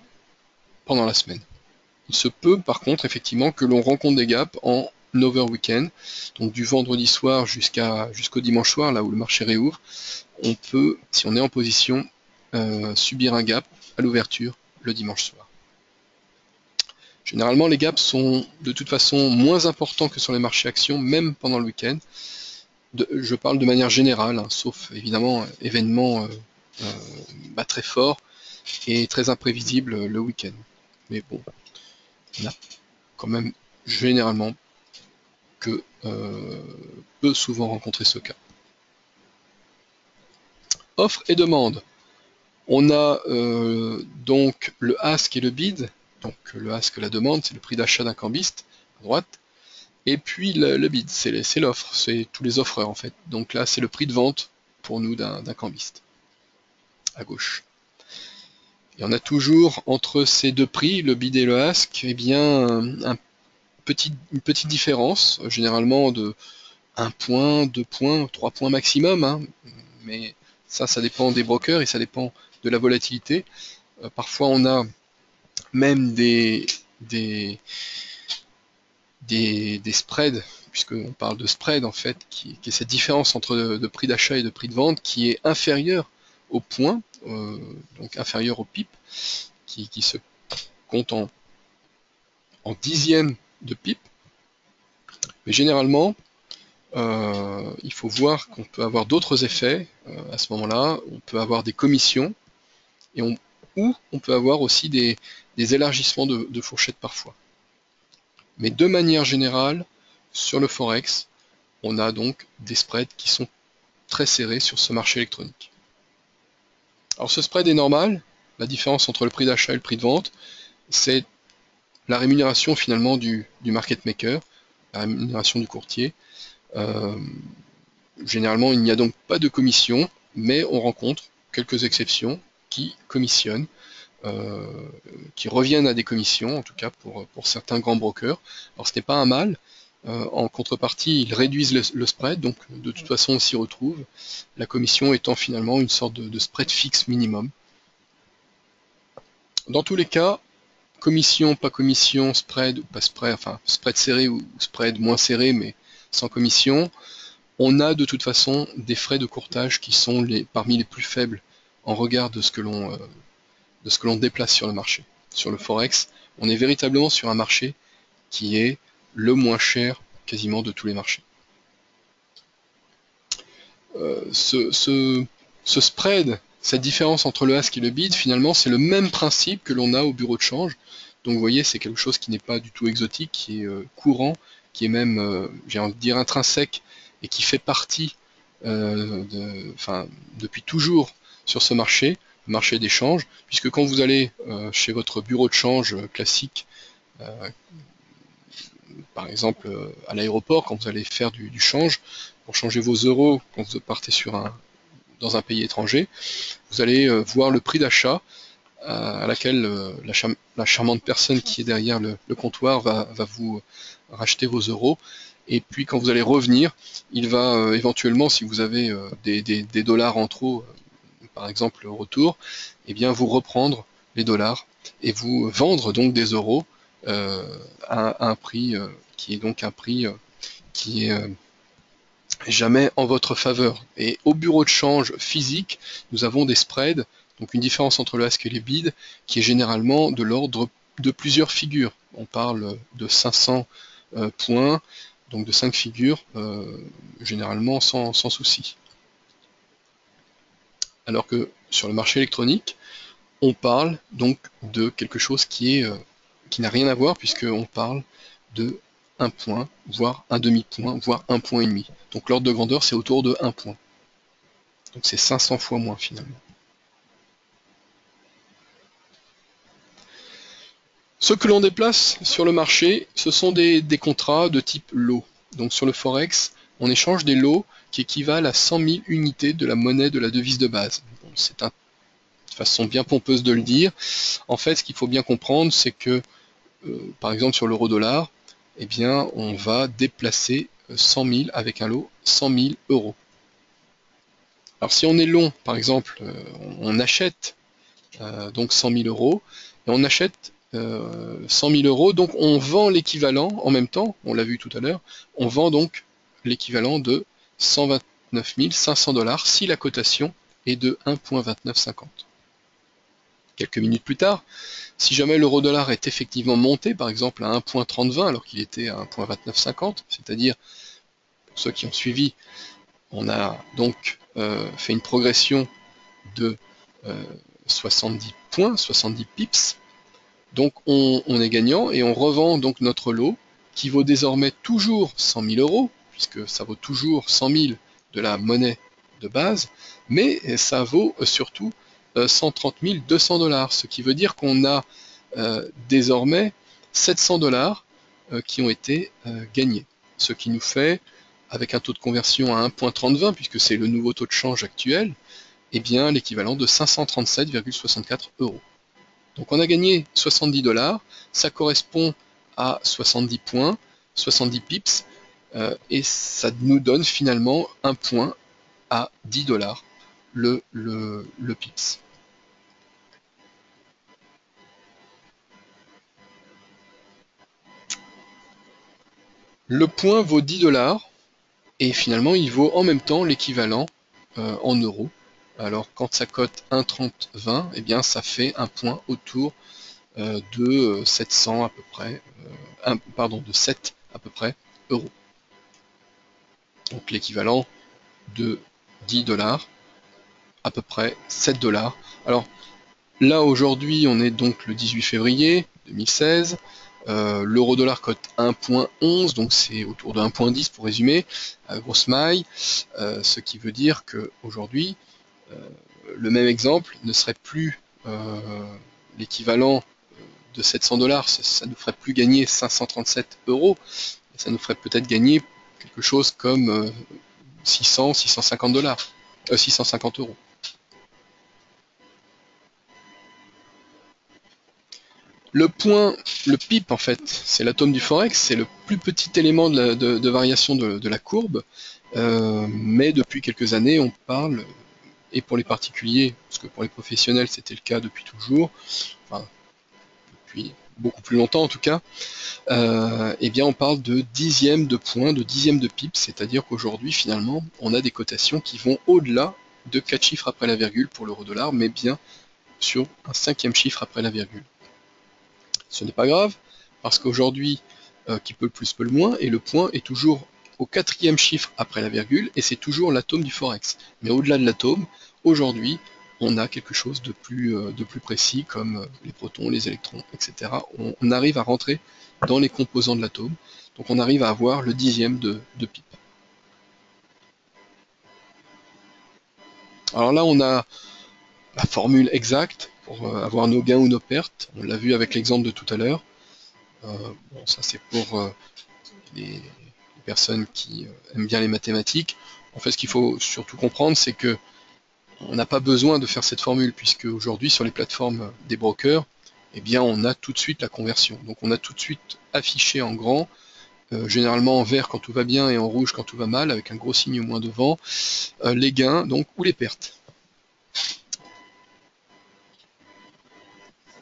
pendant la semaine. Il se peut par contre effectivement que l'on rencontre des gaps en over week-end, donc du vendredi soir jusqu'au dimanche soir, là où le marché réouvre, on peut, si on est en position, subir un gap à l'ouverture le dimanche soir. Généralement, les gaps sont de toute façon moins importants que sur les marchés actions, même pendant le week-end. Je parle de manière générale, sauf évidemment événements très forts et très imprévisibles le week-end. Mais bon, on a quand même généralement que peu souvent rencontré ce cas. Offre et demande. On a donc le ask et le bid. Donc le ask, la demande, c'est le prix d'achat d'un cambiste à droite. Et puis le bid, c'est l'offre, c'est tous les offreurs en fait. Donc là, c'est le prix de vente pour nous d'un cambiste à gauche. Et on a toujours entre ces deux prix, le bid et le ask, eh bien une petite différence, généralement de 1 point, 2 points, 3 points maximum, hein. Mais ça dépend des brokers et ça dépend de la volatilité. Parfois on a même des spreads, puisqu'on parle de spread en fait, qui est cette différence entre de prix d'achat et de prix de vente qui est inférieure au point, donc inférieure au pip, qui se compte en dixièmes de pip. Mais généralement, il faut voir qu'on peut avoir d'autres effets à ce moment-là. On peut avoir des commissions ou on peut avoir aussi des élargissements de fourchettes parfois. Mais de manière générale, sur le Forex, on a donc des spreads qui sont très serrés sur ce marché électronique. Alors ce spread est normal, la différence entre le prix d'achat et le prix de vente, c'est la rémunération finalement du market maker, la rémunération du courtier. Généralement, il n'y a donc pas de commission, mais on rencontre quelques exceptions qui commissionnent, qui reviennent à des commissions, en tout cas pour certains grands brokers. Alors ce n'est pas un mal. En contrepartie, ils réduisent le spread, donc de toute façon on s'y retrouve, la commission étant finalement une sorte de spread fixe minimum. Dans tous les cas, commission, pas commission, spread ou pas spread, enfin spread serré ou spread moins serré mais sans commission, on a de toute façon des frais de courtage qui sont parmi les plus faibles en regard de ce que l'on déplace sur le marché. Sur le Forex, on est véritablement sur un marché qui est le moins cher quasiment de tous les marchés. Ce spread, cette différence entre le ask et le bid, finalement, c'est le même principe que l'on a au bureau de change. Donc vous voyez, c'est quelque chose qui n'est pas du tout exotique, qui est courant, qui est même, j'ai envie de dire, intrinsèque, et qui fait partie, depuis toujours sur ce marché, le marché des changes, puisque quand vous allez chez votre bureau de change classique, par exemple à l'aéroport, quand vous allez faire du change, pour changer vos euros quand vous partez dans un pays étranger, vous allez voir le prix d'achat à laquelle la charmante personne qui est derrière le comptoir va vous racheter vos euros. Et puis quand vous allez revenir, il va éventuellement, si vous avez des dollars en trop, par exemple au retour, eh bien vous reprendre les dollars et vous vendre donc des euros à un prix qui est donc un prix qui est jamais en votre faveur. Et au bureau de change physique, nous avons des spreads, donc une différence entre le ask et les bids, qui est généralement de l'ordre de plusieurs figures. On parle de 500 points, donc de 5 figures, généralement sans souci. Alors que sur le marché électronique, on parle donc de quelque chose qui n'a rien à voir, puisqu'on parle de 1 point, voire un demi-point, voire 1,5 point. Donc l'ordre de grandeur, c'est autour de 1 point. Donc c'est 500 fois moins finalement. Ce que l'on déplace sur le marché, ce sont des contrats de type lot. Donc sur le Forex, on échange des lots qui équivalent à 100 000 unités de la monnaie de la devise de base. Bon, c'est une façon bien pompeuse de le dire. En fait, ce qu'il faut bien comprendre, c'est que, par exemple sur l'euro-dollar, eh bien, on va déplacer 100 000 avec un lot 100 000 euros. Alors si on est long, par exemple, on achète donc 100 000 euros, et on achète 100 000 euros, donc on vend l'équivalent en même temps, on l'a vu tout à l'heure, on vend donc l'équivalent de 129 500 dollars si la cotation est de 1,2950. Quelques minutes plus tard, si jamais l'euro-dollar est effectivement monté, par exemple à 1,3020 alors qu'il était à 1,2950, c'est-à-dire, pour ceux qui ont suivi, on a donc fait une progression de 70 points, 70 pips. Donc on est gagnant et on revend donc notre lot qui vaut désormais toujours 100 000 euros, puisque ça vaut toujours 100 000 de la monnaie de base, mais ça vaut surtout 130 200 dollars, ce qui veut dire qu'on a désormais 700 dollars qui ont été gagnés, ce qui nous fait, avec un taux de conversion à 1,3020, puisque c'est le nouveau taux de change actuel, eh bien l'équivalent de 537,64 euros. Donc on a gagné 70 dollars, ça correspond à 70 points, 70 pips, et ça nous donne finalement un point à 10 dollars le pips. Le point vaut 10 dollars, et finalement il vaut en même temps l'équivalent en euros. Alors quand ça cote 1,3020, eh bien ça fait un point autour de 700 à peu près, de 7 à peu près euros. Donc l'équivalent de 10 dollars, à peu près 7 dollars. Alors là aujourd'hui on est donc le 18 février 2016, L'euro-dollar cote 1.11, donc c'est autour de 1.10 pour résumer, à grosse maille, ce qui veut dire qu'aujourd'hui, le même exemple ne serait plus l'équivalent de 700 $, ça nous ferait plus gagner 537 €, ça nous ferait peut-être gagner quelque chose comme 600, 650 $, 650 €. Le point, le PIP en fait, c'est l'atome du Forex, c'est le plus petit élément de variation de la courbe, mais depuis quelques années on parle, et pour les particuliers, parce que pour les professionnels c'était le cas depuis toujours, enfin depuis beaucoup plus longtemps en tout cas, eh bien on parle de dixièmes de points, de dixièmes de PIP, c'est-à-dire qu'aujourd'hui finalement on a des cotations qui vont au-delà de 4 chiffres après la virgule pour l'euro-dollar, mais bien sur un 5e chiffre après la virgule. Ce n'est pas grave, parce qu'aujourd'hui, qui peut le plus peut le moins, et le point est toujours au 4e chiffre après la virgule, et c'est toujours l'atome du Forex. Mais au-delà de l'atome, aujourd'hui, on a quelque chose de plus précis, comme les protons, les électrons, etc. On arrive à rentrer dans les composants de l'atome, donc on arrive à avoir le dixième de PIP. Alors là, on a la formule exacte pour avoir nos gains ou nos pertes. On l'a vu avec l'exemple de tout à l'heure. Bon, ça c'est pour les personnes qui aiment bien les mathématiques. En fait, ce qu'il faut surtout comprendre, c'est que on n'a pas besoin de faire cette formule, puisque aujourd'hui sur les plateformes des brokers, eh bien on a tout de suite la conversion. Donc on a tout de suite affiché en grand, généralement en vert quand tout va bien et en rouge quand tout va mal, avec un gros signe au moins devant, les gains donc ou les pertes.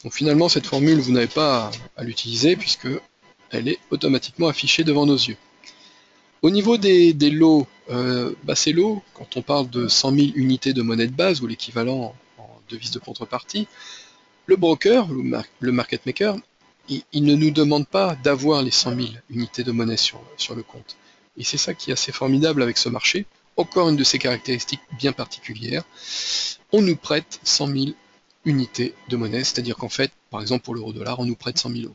Donc finalement cette formule, vous n'avez pas à l'utiliser puisque elle est automatiquement affichée devant nos yeux. Au niveau des lots, ces lots, quand on parle de 100 000 unités de monnaie de base ou l'équivalent en devise de contrepartie, le broker, le market maker, il ne nous demande pas d'avoir les 100 000 unités de monnaie sur le compte. Et c'est ça qui est assez formidable avec ce marché. Encore une de ses caractéristiques bien particulières. On nous prête 100 000 unités de monnaie, c'est-à-dire qu'en fait, par exemple pour l'euro-dollar, on nous prête 100 000 €.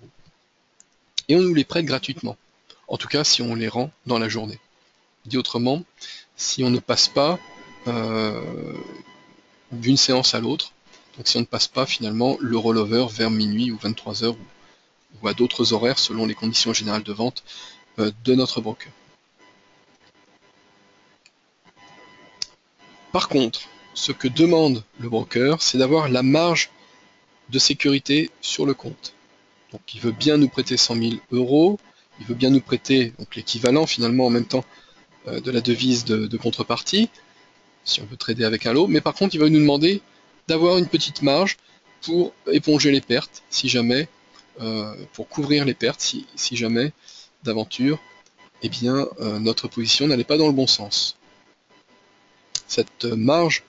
Et on nous les prête gratuitement. En tout cas, si on les rend dans la journée. Dit autrement, si on ne passe pas d'une séance à l'autre, donc si on ne passe pas finalement le rollover vers minuit ou 23 h ou à d'autres horaires selon les conditions générales de vente de notre broker. Par contre, ce que demande le broker, c'est d'avoir la marge de sécurité sur le compte. Donc il veut bien nous prêter 100 000 €, il veut bien nous prêter l'équivalent finalement en même temps de la devise de contrepartie, si on veut trader avec un lot, mais par contre il va nous demander d'avoir une petite marge pour éponger les pertes, si jamais, pour couvrir les pertes, si jamais, d'aventure, eh bien, notre position n'allait pas dans le bon sens. Cette marge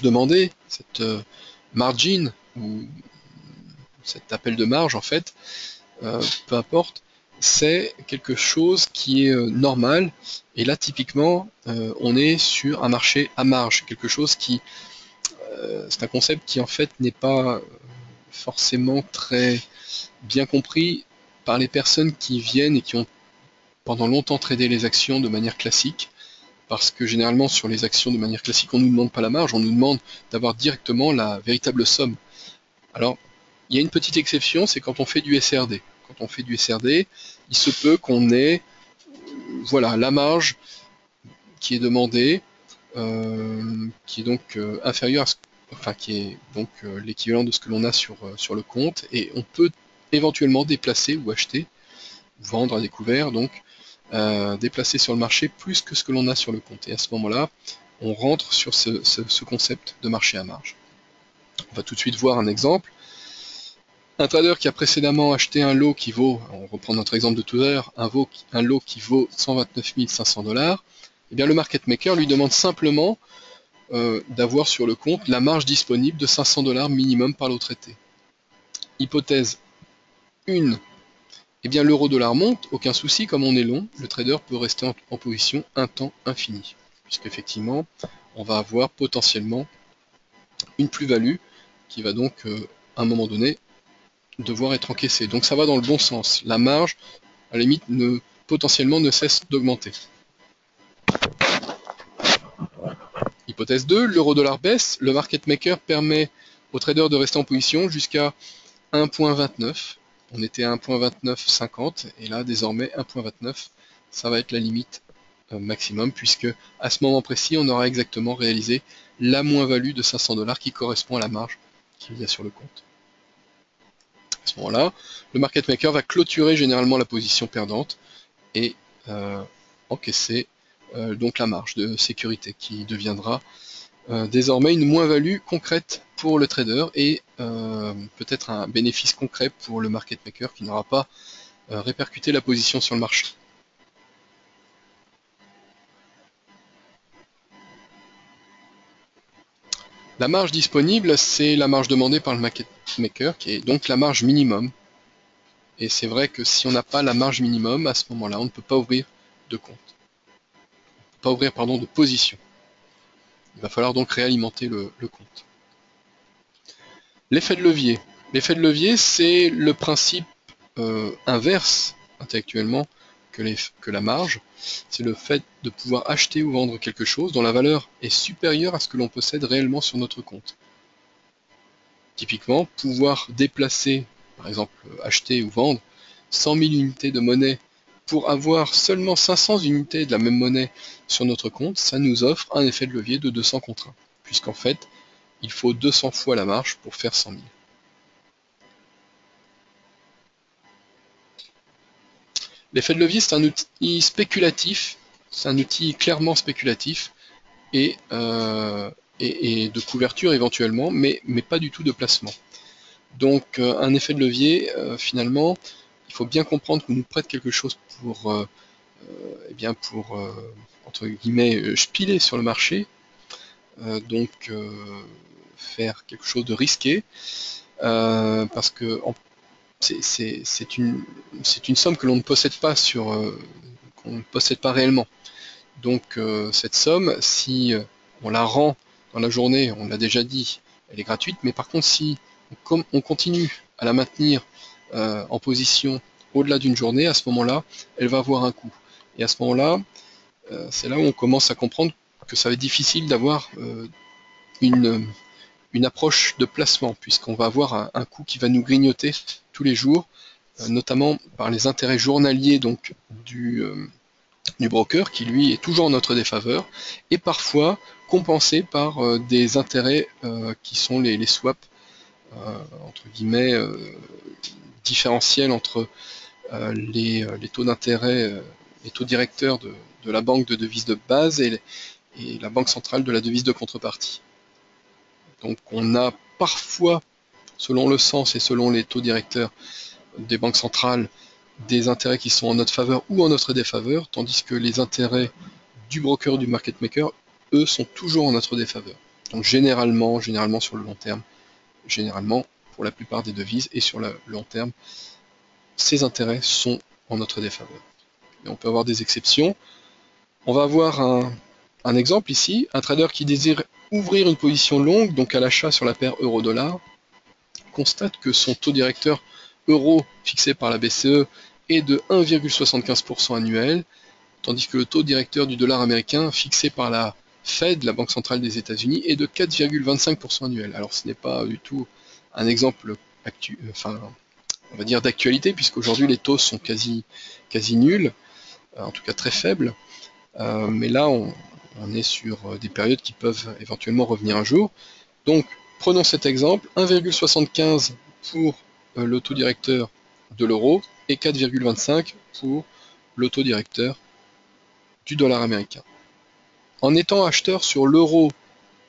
demandée, cette margin, ou cet appel de marge en fait, peu importe, c'est quelque chose qui est normal, et là typiquement on est sur un marché à marge, quelque chose qui, c'est un concept qui en fait n'est pas forcément très bien compris par les personnes qui viennent et qui ont pendant longtemps tradé les actions de manière classique, parce que généralement sur les actions de manière classique on ne nous demande pas la marge, on nous demande d'avoir directement la véritable somme. Alors il y a une petite exception, c'est quand on fait du SRD. Quand on fait du SRD, il se peut qu'on ait voilà, la marge qui est demandée, qui est donc inférieure à ce, enfin qui est donc l'équivalent de ce que l'on a sur le compte, et on peut éventuellement déplacer ou acheter, vendre à découvert, donc déplacer sur le marché plus que ce que l'on a sur le compte. Et à ce moment-là, on rentre sur ce concept de marché à marge. On va tout de suite voir un exemple. Un trader qui a précédemment acheté un lot qui vaut, on reprend notre exemple de tout à l'heure, un lot qui vaut 129 500 $, eh bien le market maker lui demande simplement d'avoir sur le compte la marge disponible de 500 $ minimum par lot traité. Hypothèse 1, eh bien l'euro-dollar monte, aucun souci, comme on est long, le trader peut rester en position un temps infini, puisqu'effectivement on va avoir potentiellement une plus-value qui va donc à un moment donné devoir être encaissé. Donc ça va dans le bon sens. La marge, à la limite, potentiellement ne cesse d'augmenter. Hypothèse 2, l'euro-dollar baisse, le market maker permet aux traders de rester en position jusqu'à 1.29. On était à 1.2950 et là désormais 1.29, ça va être la limite maximum puisque à ce moment précis on aura exactement réalisé la moins-value de 500 $ qui correspond à la marge qu'il y a sur le compte. À ce moment-là, le market maker va clôturer généralement la position perdante et encaisser donc la marge de sécurité qui deviendra désormais une moins-value concrète pour le trader et peut-être un bénéfice concret pour le market maker qui n'aura pas répercuté la position sur le marché. La marge disponible, c'est la marge demandée par le market maker, qui est donc la marge minimum. Et c'est vrai que si on n'a pas la marge minimum, à ce moment-là, on ne peut pas ouvrir de compte. Pas ouvrir, pardon, de position. Il va falloir donc réalimenter le compte. L'effet de levier. L'effet de levier, c'est le principe inverse, intellectuellement, que la marge. C'est le fait de pouvoir acheter ou vendre quelque chose dont la valeur est supérieure à ce que l'on possède réellement sur notre compte. Typiquement, pouvoir déplacer, par exemple acheter ou vendre 100 000 unités de monnaie pour avoir seulement 500 unités de la même monnaie sur notre compte, ça nous offre un effet de levier de 200 contre 1, puisqu'en fait, il faut 200 fois la marge pour faire 100 000. L'effet de levier, c'est un outil spéculatif, c'est un outil clairement spéculatif et de couverture éventuellement, mais pas du tout de placement. Donc un effet de levier, finalement, il faut bien comprendre qu'on nous prête quelque chose pour, entre guillemets, spiler sur le marché, donc faire quelque chose de risqué, parce que c'est une somme que l'on ne possède pas qu'on ne possède pas réellement. Donc cette somme, si on la rend dans la journée, on l'a déjà dit, elle est gratuite, mais par contre si on continue à la maintenir en position au-delà d'une journée, à ce moment-là, elle va avoir un coût. Et à ce moment-là, c'est là où on commence à comprendre que ça va être difficile d'avoir une, une approche de placement, puisqu'on va avoir un coût qui va nous grignoter tous les jours, notamment par les intérêts journaliers donc du broker qui lui est toujours en notre défaveur et parfois compensé par des intérêts qui sont les swaps entre guillemets différentiels entre les taux d'intérêt, les taux directeurs de la banque de devise de base et la banque centrale de la devise de contrepartie. Donc on a parfois, selon le sens et selon les taux directeurs des banques centrales, des intérêts qui sont en notre faveur ou en notre défaveur, tandis que les intérêts du broker ou du market maker, eux, sont toujours en notre défaveur. Donc généralement sur le long terme, généralement pour la plupart des devises et sur le long terme, ces intérêts sont en notre défaveur. Et on peut avoir des exceptions. On va avoir un exemple ici, un trader qui désire ouvrir une position longue, donc à l'achat sur la paire euro-dollar, constate que son taux directeur euro fixé par la BCE est de 1,75% annuel, tandis que le taux directeur du dollar américain fixé par la Fed, la Banque centrale des États-Unis, est de 4,25% annuel. Alors ce n'est pas du tout un exemple on va dire d'actualité, puisqu'aujourd'hui les taux sont quasi nuls, en tout cas très faibles. Mais là, on est sur des périodes qui peuvent éventuellement revenir un jour. Donc, prenons cet exemple, 1,75 pour le taux directeur de l'euro et 4,25 pour le taux directeur du dollar américain. En étant acheteur sur l'euro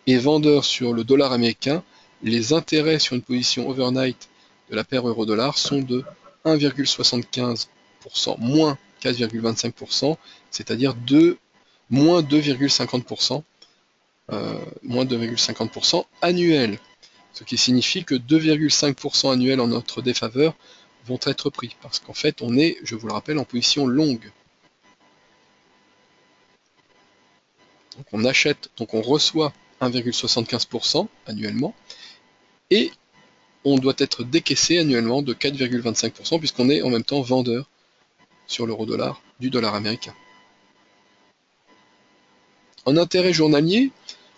et vendeur sur le dollar américain, les intérêts sur une position overnight de la paire euro-dollar sont de 1,75% moins 4,25%, c'est-à-dire moins 2,50%, moins 2,50% annuel. Ce qui signifie que 2,5% annuels en notre défaveur vont être pris, parce qu'en fait on est, je vous le rappelle, en position longue. Donc on achète, donc on reçoit 1,75% annuellement, et on doit être décaissé annuellement de 4,25% puisqu'on est en même temps vendeur sur l'euro-dollar du dollar américain. En intérêt journalier,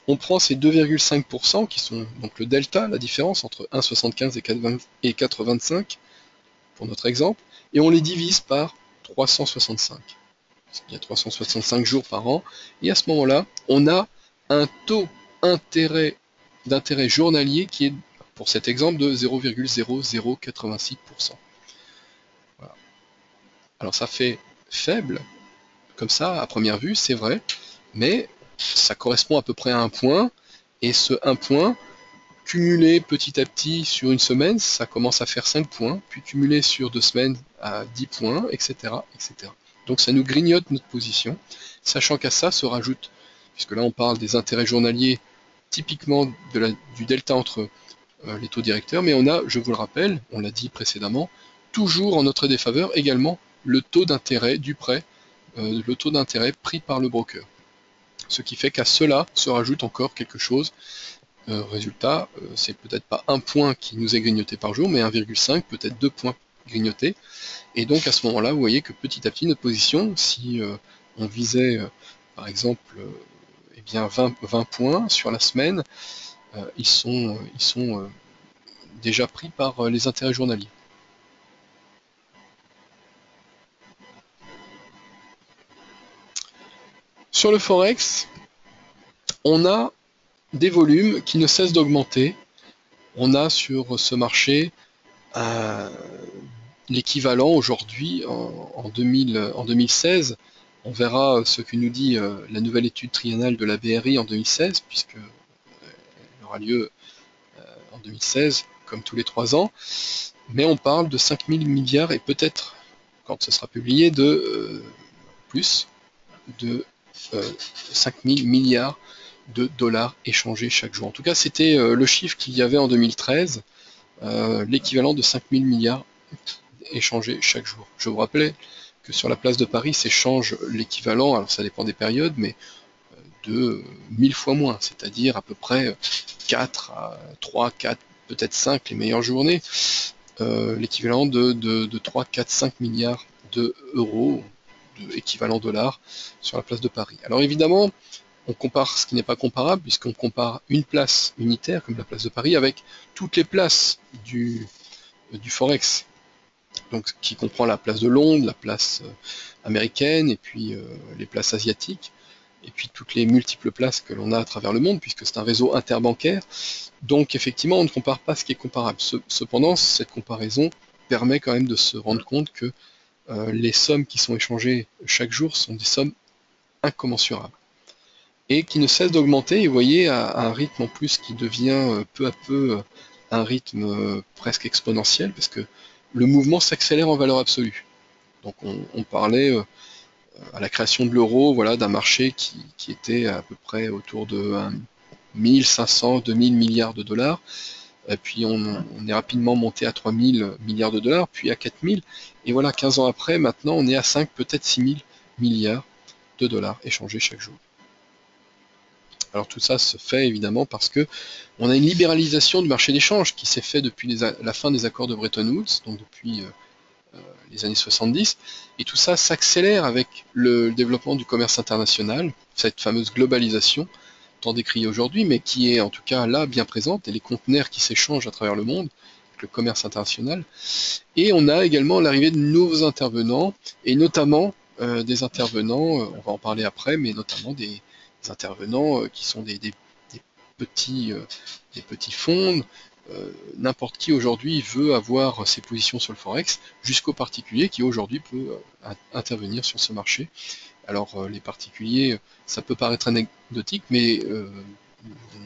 on prend ces 2,5% qui sont donc le delta, la différence entre 1,75 et 4,25 pour notre exemple, et on les divise par 365. Il y a 365 jours par an, et à ce moment-là, on a un taux d'intérêt journalier qui est, pour cet exemple, de 0,0086%. Voilà. Alors ça fait faible, comme ça, à première vue, c'est vrai, mais ça correspond à peu près à un point, et ce 1 point, cumulé petit à petit sur une semaine, ça commence à faire 5 points, puis cumulé sur 2 semaines à 10 points, etc., etc. Donc ça nous grignote notre position, sachant qu'à ça se rajoute, puisque là on parle des intérêts journaliers, typiquement du delta entre les taux directeurs, mais on a, je vous le rappelle, on l'a dit précédemment, toujours en notre défaveur également le taux d'intérêt du prêt, le taux d'intérêt pris par le broker. Ce qui fait qu'à cela se rajoute encore quelque chose. Résultat, c'est peut-être pas 1 point qui nous est grignoté par jour, mais 1,5, peut-être 2 points grignotés. Et donc à ce moment-là, vous voyez que petit à petit, notre position, si on visait par exemple eh bien 20 points sur la semaine, ils sont déjà pris par les intérêts journaliers. Sur le Forex, on a des volumes qui ne cessent d'augmenter. On a sur ce marché l'équivalent aujourd'hui en 2016. On verra ce que nous dit la nouvelle étude triennale de la BRI en 2016, puisque elle aura lieu en 2016, comme tous les 3 ans. Mais on parle de 5 000 milliards et peut-être, quand ce sera publié, de plus de 5 000 milliards de dollars échangés chaque jour. En tout cas, c'était le chiffre qu'il y avait en 2013, l'équivalent de 5 000 milliards échangés chaque jour. Je vous rappelais que sur la place de Paris s'échange l'équivalent, alors ça dépend des périodes, mais de 1000 fois moins, c'est-à-dire à peu près 4 à 3, 4, peut-être 5 les meilleures journées, l'équivalent de 3, 4, 5 milliards d'euros, équivalent dollars, sur la place de Paris. Alors évidemment, on compare ce qui n'est pas comparable, puisqu'on compare une place unitaire, comme la place de Paris, avec toutes les places du Forex, donc qui comprend la place de Londres, la place américaine, et puis les places asiatiques, et puis toutes les multiples places que l'on a à travers le monde, puisque c'est un réseau interbancaire. Donc effectivement, on ne compare pas ce qui est comparable. Cependant, cette comparaison permet quand même de se rendre compte que les sommes qui sont échangées chaque jour sont des sommes incommensurables et qui ne cessent d'augmenter, et vous voyez, à un rythme en plus qui devient peu à peu un rythme presque exponentiel, parce que le mouvement s'accélère en valeur absolue. Donc on parlait à la création de l'euro, voilà, d'un marché qui était à peu près autour de 1500, 2000 milliards de dollars, et puis on est rapidement monté à 3000 milliards de dollars, puis à 4000, et voilà, 15 ans après, maintenant on est à 5, peut-être 6000 milliards de dollars échangés chaque jour. Alors tout ça se fait évidemment parce que on a une libéralisation du marché d'échange qui s'est fait depuis la fin des accords de Bretton Woods, donc depuis les années 70, et tout ça s'accélère avec le développement du commerce international, cette fameuse globalisation, tant décriée aujourd'hui, mais qui est en tout cas là bien présente, et les conteneurs qui s'échangent à travers le monde, avec le commerce international. Et on a également l'arrivée de nouveaux intervenants, et notamment des intervenants, on va en parler après, mais notamment des intervenants qui sont des petits fonds. N'importe qui aujourd'hui veut avoir ses positions sur le Forex, jusqu'aux particuliers qui aujourd'hui peut intervenir sur ce marché. Alors les particuliers, ça peut paraître anecdotique, mais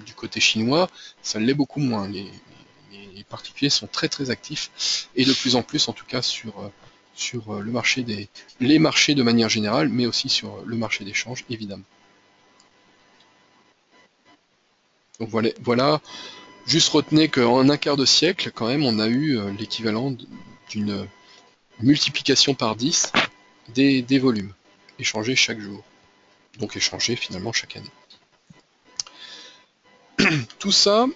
du côté chinois, ça l'est beaucoup moins. Les particuliers sont très très actifs, et de plus en plus en tout cas sur le marché les marchés de manière générale, mais aussi sur le marché d'échange évidemment. Donc voilà, juste retenez qu'en un quart de siècle, quand même, on a eu l'équivalent d'une multiplication par 10 des volumes échangés chaque jour, donc échangés finalement chaque année. Tout ça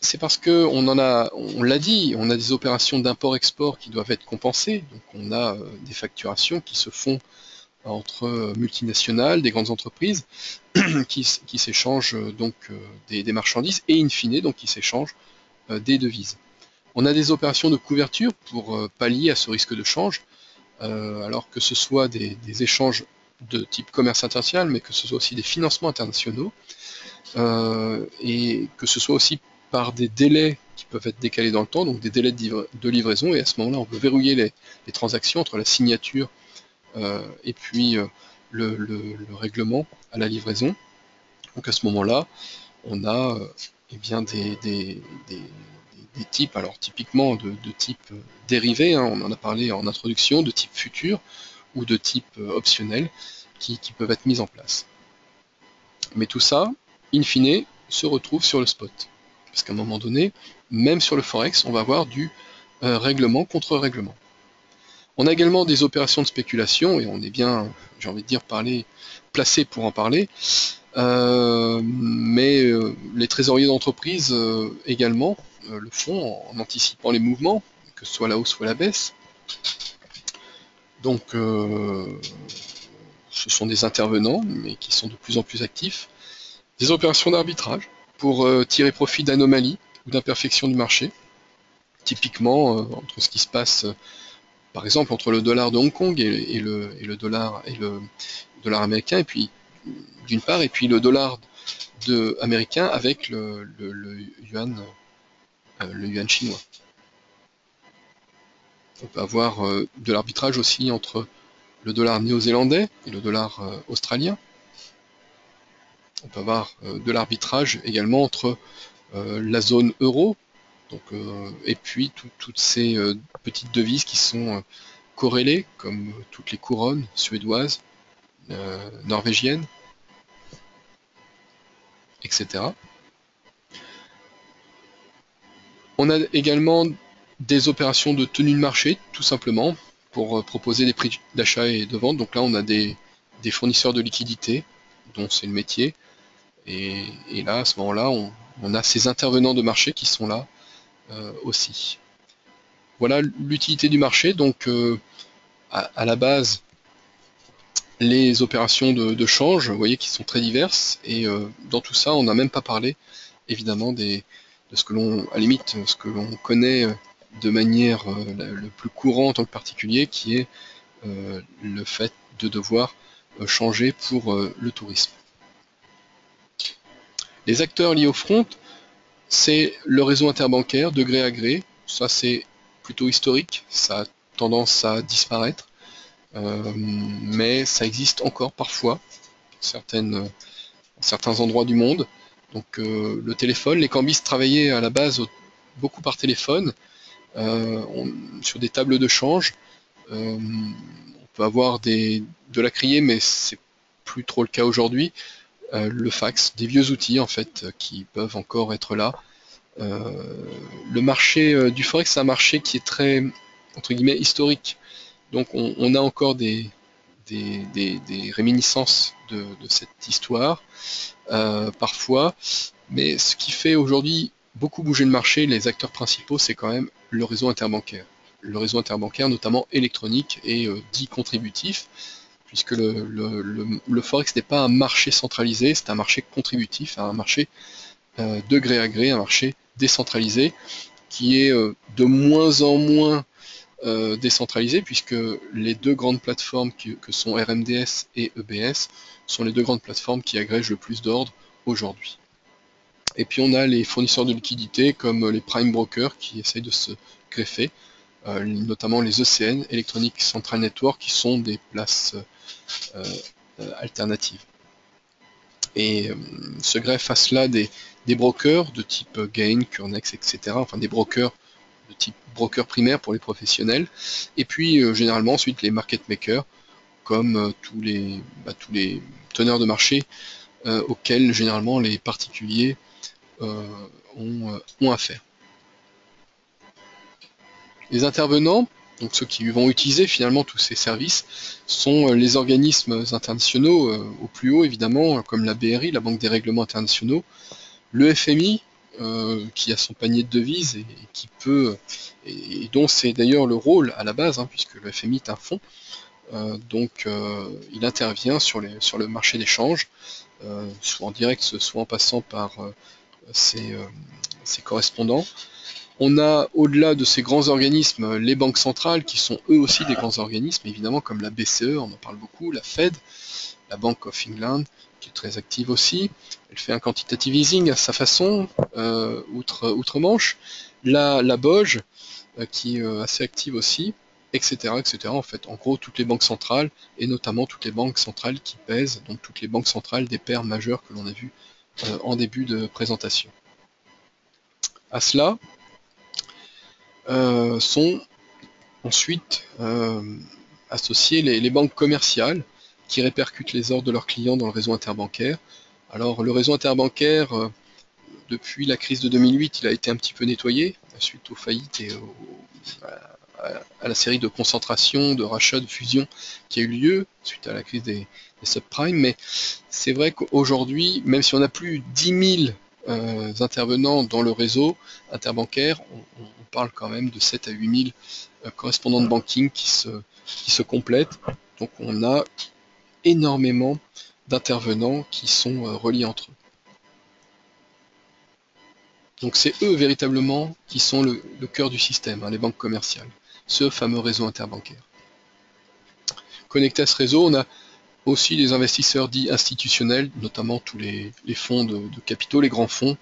c'est parce que on l'a dit, on a des opérations d'import-export qui doivent être compensées. Donc on a des facturations qui se font entre multinationales, des grandes entreprises, qui s'échangent donc des marchandises et in fine donc qui s'échangent des devises. On a des opérations de couverture pour pallier à ce risque de change, alors que ce soit des échanges de type commerce international, mais que ce soit aussi des financements internationaux, et que ce soit aussi par des délais qui peuvent être décalés dans le temps, donc des délais de livraison, et à ce moment-là, on peut verrouiller les transactions entre la signature et puis le règlement à la livraison. Donc à ce moment-là, on a eh bien des types, alors typiquement de type dérivé, hein, on en a parlé en introduction, de type futur ou de type optionnel qui peuvent être mis en place. Mais tout ça, in fine, se retrouve sur le spot. Parce qu'à un moment donné, même sur le Forex, on va avoir du règlement contre règlement. On a également des opérations de spéculation, et on est bien, j'ai envie de dire, placé pour en parler, mais les trésoriers d'entreprise également le font en anticipant les mouvements, que ce soit la hausse ou la baisse. Donc ce sont des intervenants, mais qui sont de plus en plus actifs. Des opérations d'arbitrage pour tirer profit d'anomalies ou d'imperfections du marché, typiquement entre ce qui se passe par exemple entre le dollar de Hong Kong et le dollar américain, et puis d'une part, et puis le dollar américain avec le yuan chinois. On peut avoir de l'arbitrage aussi entre le dollar néo-zélandais et le dollar australien. On peut avoir de l'arbitrage également entre la zone euro, donc, et puis toutes ces petites devises qui sont corrélées, comme toutes les couronnes suédoises, norvégiennes, etc. On a également des opérations de tenue de marché, tout simplement, pour proposer des prix d'achat et de vente. Donc là, on a des fournisseurs de liquidités, dont c'est le métier. Et là, à ce moment-là, on a ces intervenants de marché qui sont là aussi. Voilà l'utilité du marché. Donc, à la base, les opérations de change, vous voyez, qui sont très diverses. Et dans tout ça, on n'a même pas parlé, évidemment, de ce que l'on, à la limite, ce que l'on connaît de manière le plus courant en tant que particulier, qui est le fait de devoir changer pour le tourisme. Les acteurs liés au front, c'est le réseau interbancaire de gré à gré. Ça, c'est plutôt historique, ça a tendance à disparaître, mais ça existe encore parfois dans certains endroits du monde. Donc le téléphone, les cambistes travaillaient à la base beaucoup par téléphone, sur des tables de change. On peut avoir de la criée, mais c'est plus trop le cas aujourd'hui. Le fax, des vieux outils en fait qui peuvent encore être là. Le marché du Forex, c'est un marché qui est très, entre guillemets, historique. Donc on a encore des réminiscences de cette histoire, parfois. Mais ce qui fait aujourd'hui beaucoup bouger le marché, les acteurs principaux, c'est quand même le réseau interbancaire. Le réseau interbancaire, notamment électronique et dit contributif, puisque le Forex n'est pas un marché centralisé, c'est un marché contributif, un marché de gré à gré, un marché décentralisé, qui est de moins en moins décentralisé, puisque les deux grandes plateformes que sont RMDS et EBS sont les deux grandes plateformes qui agrègent le plus d'ordre aujourd'hui. Et puis on a les fournisseurs de liquidités comme les prime brokers qui essayent de se greffer, notamment les ECN, Electronic Central Network, qui sont des places alternatives. Et se greffent à cela des brokers de type Gain, Curnex, etc. Enfin des brokers de type broker primaire pour les professionnels. Et puis généralement ensuite les market makers, comme tous les teneurs de marché auxquels généralement les particuliers ont affaire. Les intervenants, donc ceux qui vont utiliser finalement tous ces services, sont les organismes internationaux au plus haut évidemment, comme la BRI, la Banque des règlements internationaux, le FMI, qui a son panier de devises et qui peut, et dont c'est d'ailleurs le rôle à la base, hein, puisque le FMI est un fonds, donc il intervient sur le marché d'échange, soit en direct, soit en passant par ses correspondants. On a, au-delà de ces grands organismes, les banques centrales, qui sont eux aussi des grands organismes, évidemment, comme la BCE, on en parle beaucoup, la Fed, la Bank of England, qui est très active aussi. Elle fait un quantitative easing à sa façon, outre-Manche. La BOJ, qui est assez active aussi, etc., etc. En fait, en gros, toutes les banques centrales, et notamment toutes les banques centrales qui pèsent, donc toutes les banques centrales des paires majeures que l'on a vues en début de présentation. À cela sont ensuite associées les banques commerciales qui répercutent les ordres de leurs clients dans le réseau interbancaire. Alors le réseau interbancaire, depuis la crise de 2008, il a été un petit peu nettoyé suite aux faillites et à la série de concentrations, de rachats, de fusions qui a eu lieu suite à la crise des subprimes. Mais c'est vrai qu'aujourd'hui, même si on n'a plus 10 000 intervenants dans le réseau interbancaire, on parle quand même de 7 à 8 000 correspondants de banking qui se complètent. Donc on a énormément d'intervenants qui sont reliés entre eux. Donc c'est eux véritablement qui sont le cœur du système, hein, les banques commerciales, ce fameux réseau interbancaire. Connecté à ce réseau, on a aussi des investisseurs dits institutionnels, notamment tous les fonds de capitaux, les grands fonds,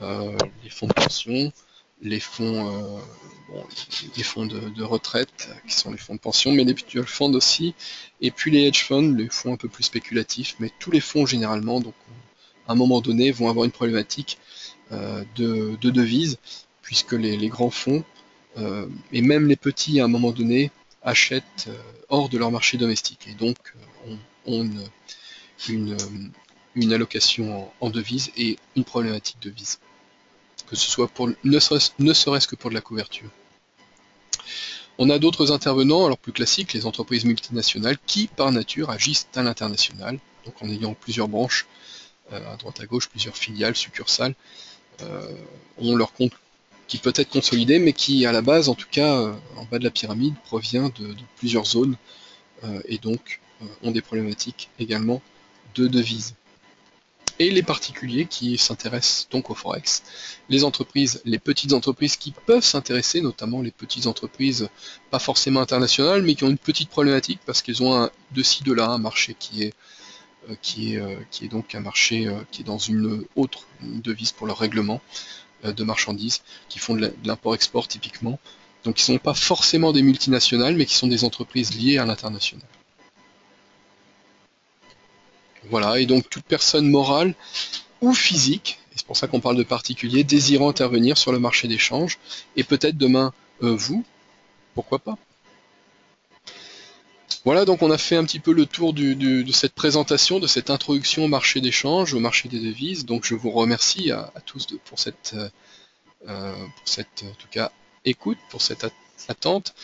les fonds de pension, les fonds, de retraite, qui sont les fonds de pension, mais les mutual funds aussi, et puis les hedge funds, les fonds un peu plus spéculatifs, mais tous les fonds généralement, donc à un moment donné, vont avoir une problématique de devises, puisque les grands fonds, et même les petits à un moment donné, achètent hors de leur marché domestique, et donc ont une allocation en devises et une problématique de devise, que ce soit pour, ne serait-ce que pour de la couverture. On a d'autres intervenants, alors plus classiques, les entreprises multinationales, qui par nature agissent à l'international, donc en ayant plusieurs branches, à droite à gauche, plusieurs filiales, succursales, ont leur compte qui peut être consolidé, mais qui à la base, en tout cas en bas de la pyramide, provient de plusieurs zones, et donc ont des problématiques également de devises. Et les particuliers qui s'intéressent donc au Forex, les entreprises, les petites entreprises qui peuvent s'intéresser, notamment les petites entreprises pas forcément internationales, mais qui ont une petite problématique parce qu'elles ont de ci, de là, un marché qui est donc un marché qui est dans une autre devise pour leur règlement de marchandises, qui font de l'import-export typiquement. Donc ils ne sont pas forcément des multinationales, mais qui sont des entreprises liées à l'international. Voilà, et donc toute personne morale ou physique, et c'est pour ça qu'on parle de particuliers, désirant intervenir sur le marché d'échange, et peut-être demain vous, pourquoi pas. Voilà, donc on a fait un petit peu le tour de cette présentation, de cette introduction au marché d'échange, au marché des devises. Donc je vous remercie à tous pour cette en tout cas écoute, pour cette attente,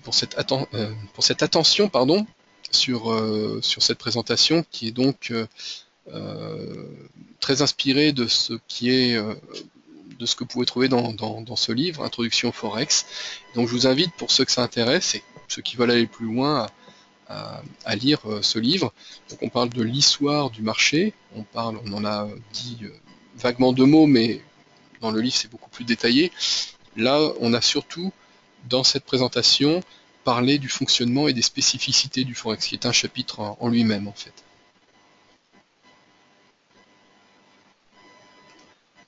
pour cette attention, pardon, sur cette présentation qui est donc très inspirée de ce de ce que vous pouvez trouver dans ce livre, Introduction au Forex. Donc je vous invite, pour ceux que ça intéresse et ceux qui veulent aller plus loin, à lire ce livre. Donc on parle de l'histoire du marché, on en a dit vaguement 2 mots, mais dans le livre c'est beaucoup plus détaillé. Là on a surtout, dans cette présentation, parlé du fonctionnement et des spécificités du Forex, qui est un chapitre en lui-même en fait.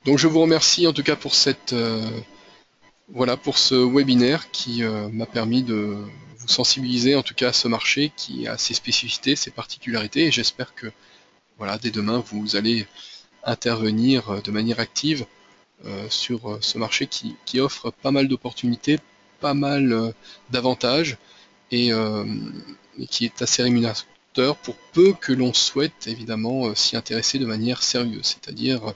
Donc je vous remercie en tout cas pour voilà, pour ce webinaire qui m'a permis de vous sensibiliser en tout cas à ce marché qui a ses spécificités, ses particularités, et j'espère que voilà, dès demain vous allez intervenir de manière active sur ce marché qui offre pas mal d'opportunités, pas mal d'avantages, et qui est assez rémunérateur pour peu que l'on souhaite évidemment s'y intéresser de manière sérieuse, c'est-à-dire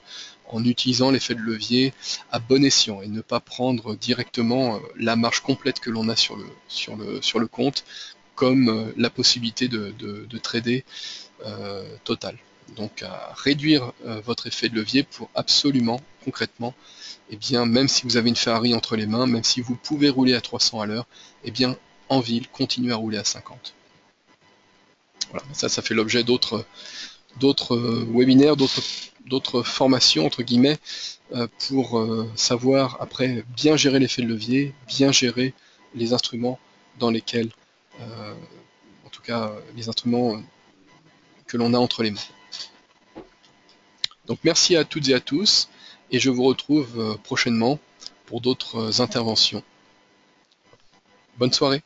en utilisant l'effet de levier à bon escient et ne pas prendre directement la marge complète que l'on a sur le compte comme la possibilité de trader total. donc à réduire votre effet de levier pour absolument, concrètement, eh bien, même si vous avez une Ferrari entre les mains, même si vous pouvez rouler à 300 à l'heure, eh bien, en ville, continuez à rouler à 50. Voilà, ça fait l'objet d'autres webinaires, d'autres formations, entre guillemets, pour savoir après bien gérer l'effet de levier, bien gérer les instruments dans lesquels, en tout cas les instruments que l'on a entre les mains. Donc merci à toutes et à tous, et je vous retrouve prochainement pour d'autres interventions. Bonne soirée.